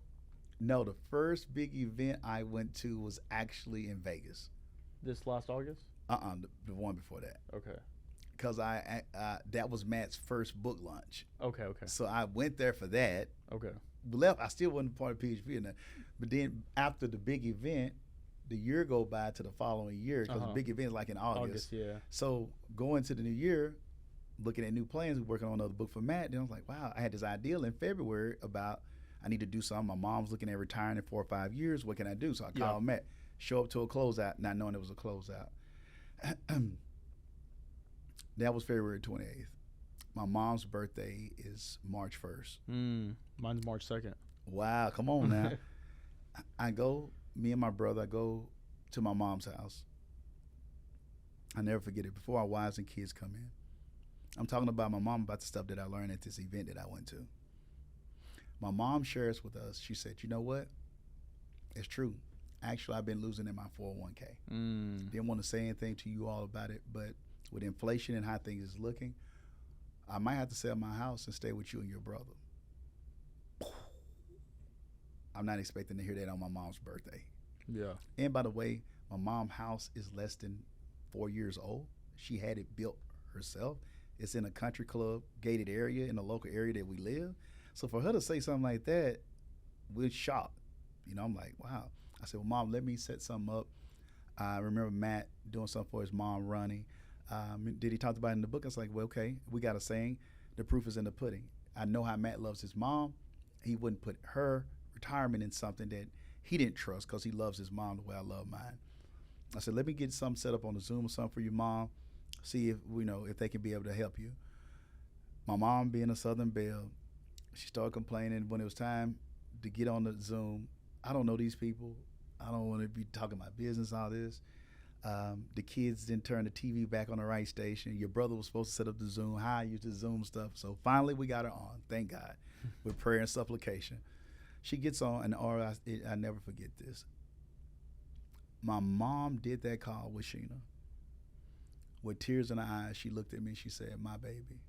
C: No, the first big event I went to was actually in Vegas.
B: This last August?
C: The one before that.
B: Okay.
C: Because that was Matt's first book launch.
B: Okay.
C: So I went there for that.
B: Okay.
C: Left. I still wasn't part of PHP in that. But then after the big event, the year go by to the following year because the big event is like in August.
B: Yeah.
C: So going to the new year, looking at new plans, working on another book for Matt. Then I was like, wow, I had this idea in February about I need to do something. My mom's looking at retiring in 4 or 5 years. What can I do? So I called Matt, show up to a closeout, not knowing it was a closeout. That was February 28th. My mom's birthday is March 1st.
B: Mine's March 2nd.
C: Wow, come on now. Me and my brother, I go to my mom's house. I never forget it. Before our wives and kids come in, I'm talking about my mom about the stuff that I learned at this event that I went to. My mom shares with us, she said, you know what? It's true. Actually, I've been losing in my 401k. Didn't want to say anything to you all about it, but with inflation and how things is looking, I might have to sell my house and stay with you and your brother. I'm not expecting to hear that on my mom's birthday.
B: Yeah.
C: And by the way, my mom's house is less than 4 years old. She had it built herself. It's in a country club gated area in the local area that we live. So for her to say something like that, we're shocked. I'm like, wow. I said, well, Mom, let me set something up. I remember Matt doing something for his mom, Ronnie. Did he talk about it in the book? I was like, well, okay, we got a saying, the proof is in the pudding. I know how Matt loves his mom. He wouldn't put her retirement in something that he didn't trust because he loves his mom the way I love mine. I said, let me get something set up on the Zoom or something for your mom, see if if they can be able to help you. My mom, being a Southern belle, she started complaining when it was time to get on the Zoom. I don't know these people. I don't want to be talking about business, all this. The kids didn't turn the TV back on the right station. Your brother was supposed to set up the Zoom, how I use the Zoom stuff. So finally we got her on, thank God, with prayer and supplication. She gets on, and I never forget this. My mom did that call with Sheena. With tears in her eyes, she looked at me and she said, my baby,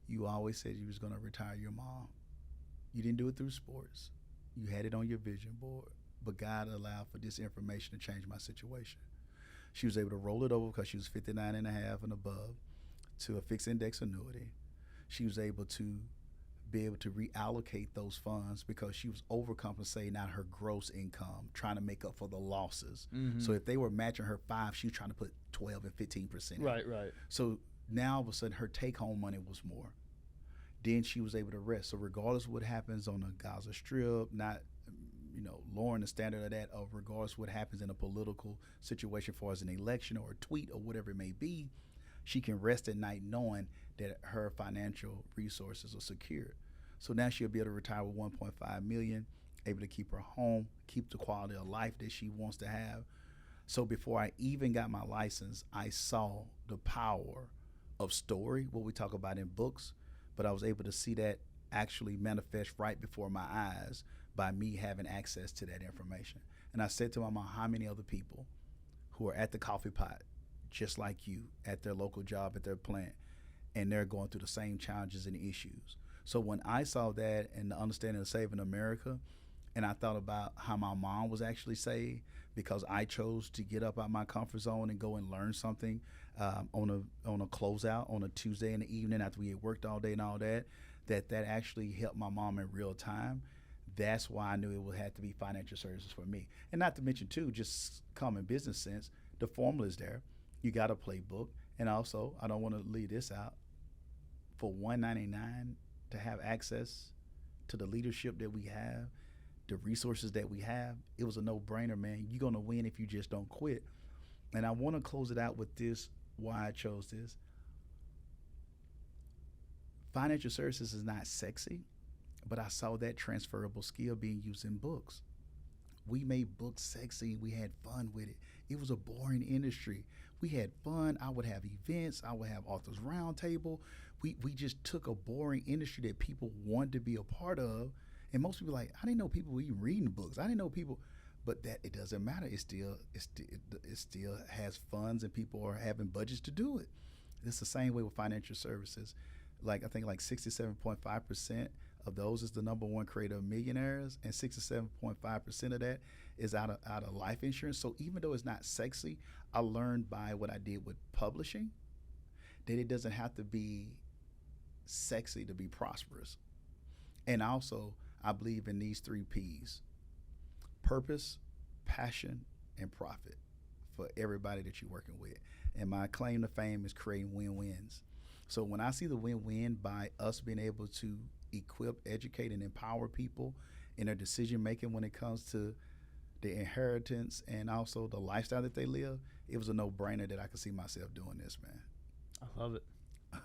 C: you always said you was going to retire your mom. You didn't do it through sports. You had it on your vision board, but God allowed for this information to change my situation. She was able to roll it over because she was 59 and a half and above to a fixed index annuity. She was able to reallocate those funds because she was overcompensating out her gross income, trying to make up for the losses. Mm-hmm. So if they were matching her 5, she was trying to put 12 and 15% in.
B: Right.
C: So now all of a sudden her take-home money was more. Then she was able to rest. So regardless of what happens on the Gaza Strip, not lowering the standard of that, or regardless of what happens in a political situation for as an election or a tweet or whatever it may be, she can rest at night knowing that her financial resources are secured. So now she'll be able to retire with $1.5 million, able to keep her home, keep the quality of life that she wants to have. So before I even got my license, I saw the power of story, what we talk about in books, but I was able to see that actually manifest right before my eyes by me having access to that information. And I said to my mom, how many other people who are at the coffee pot, just like you, at their local job, at their plant, and they're going through the same challenges and issues. So when I saw that and the understanding of saving America, and I thought about how my mom was actually saved because I chose to get up out my comfort zone and go and learn something on a closeout on a Tuesday in the evening after we had worked all day and all that actually helped my mom in real time. That's why I knew it would have to be financial services for me. And not to mention, too, just common business sense, the formula is there. You got a playbook. And also, I don't want to leave this out, for $199 to have access to the leadership that we have, the resources that we have, it was a no-brainer, man. You're going to win if you just don't quit. And I want to close it out with this, why I chose this. Financial services is not sexy, but I saw that transferable skill being used in books. We made books sexy. We had fun with it. It was a boring industry. We had fun. I would have events. I would have authors roundtable. We just took a boring industry that people wanted to be a part of. And most people like, I didn't know people were even reading books. I didn't know people, but that it doesn't matter. It still has funds and people are having budgets to do it. It's the same way with financial services. I think 67.5% of those is the number one creator of millionaires, and 67.5% of that is out of life insurance. So even though it's not sexy, I learned by what I did with publishing that it doesn't have to be sexy to be prosperous. And also, I believe in these 3 P's: purpose, passion, and profit for everybody that you're working with. And my claim to fame is creating win-wins. So when I see the win-win by us being able to equip, educate, and empower people in their decision-making when it comes to the inheritance and also the lifestyle that they live, it was a no-brainer that I could see myself doing this, man.
B: I love it.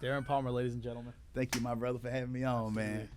B: Darren Palmer, ladies and gentlemen.
C: Thank you, my brother, for having me on, man.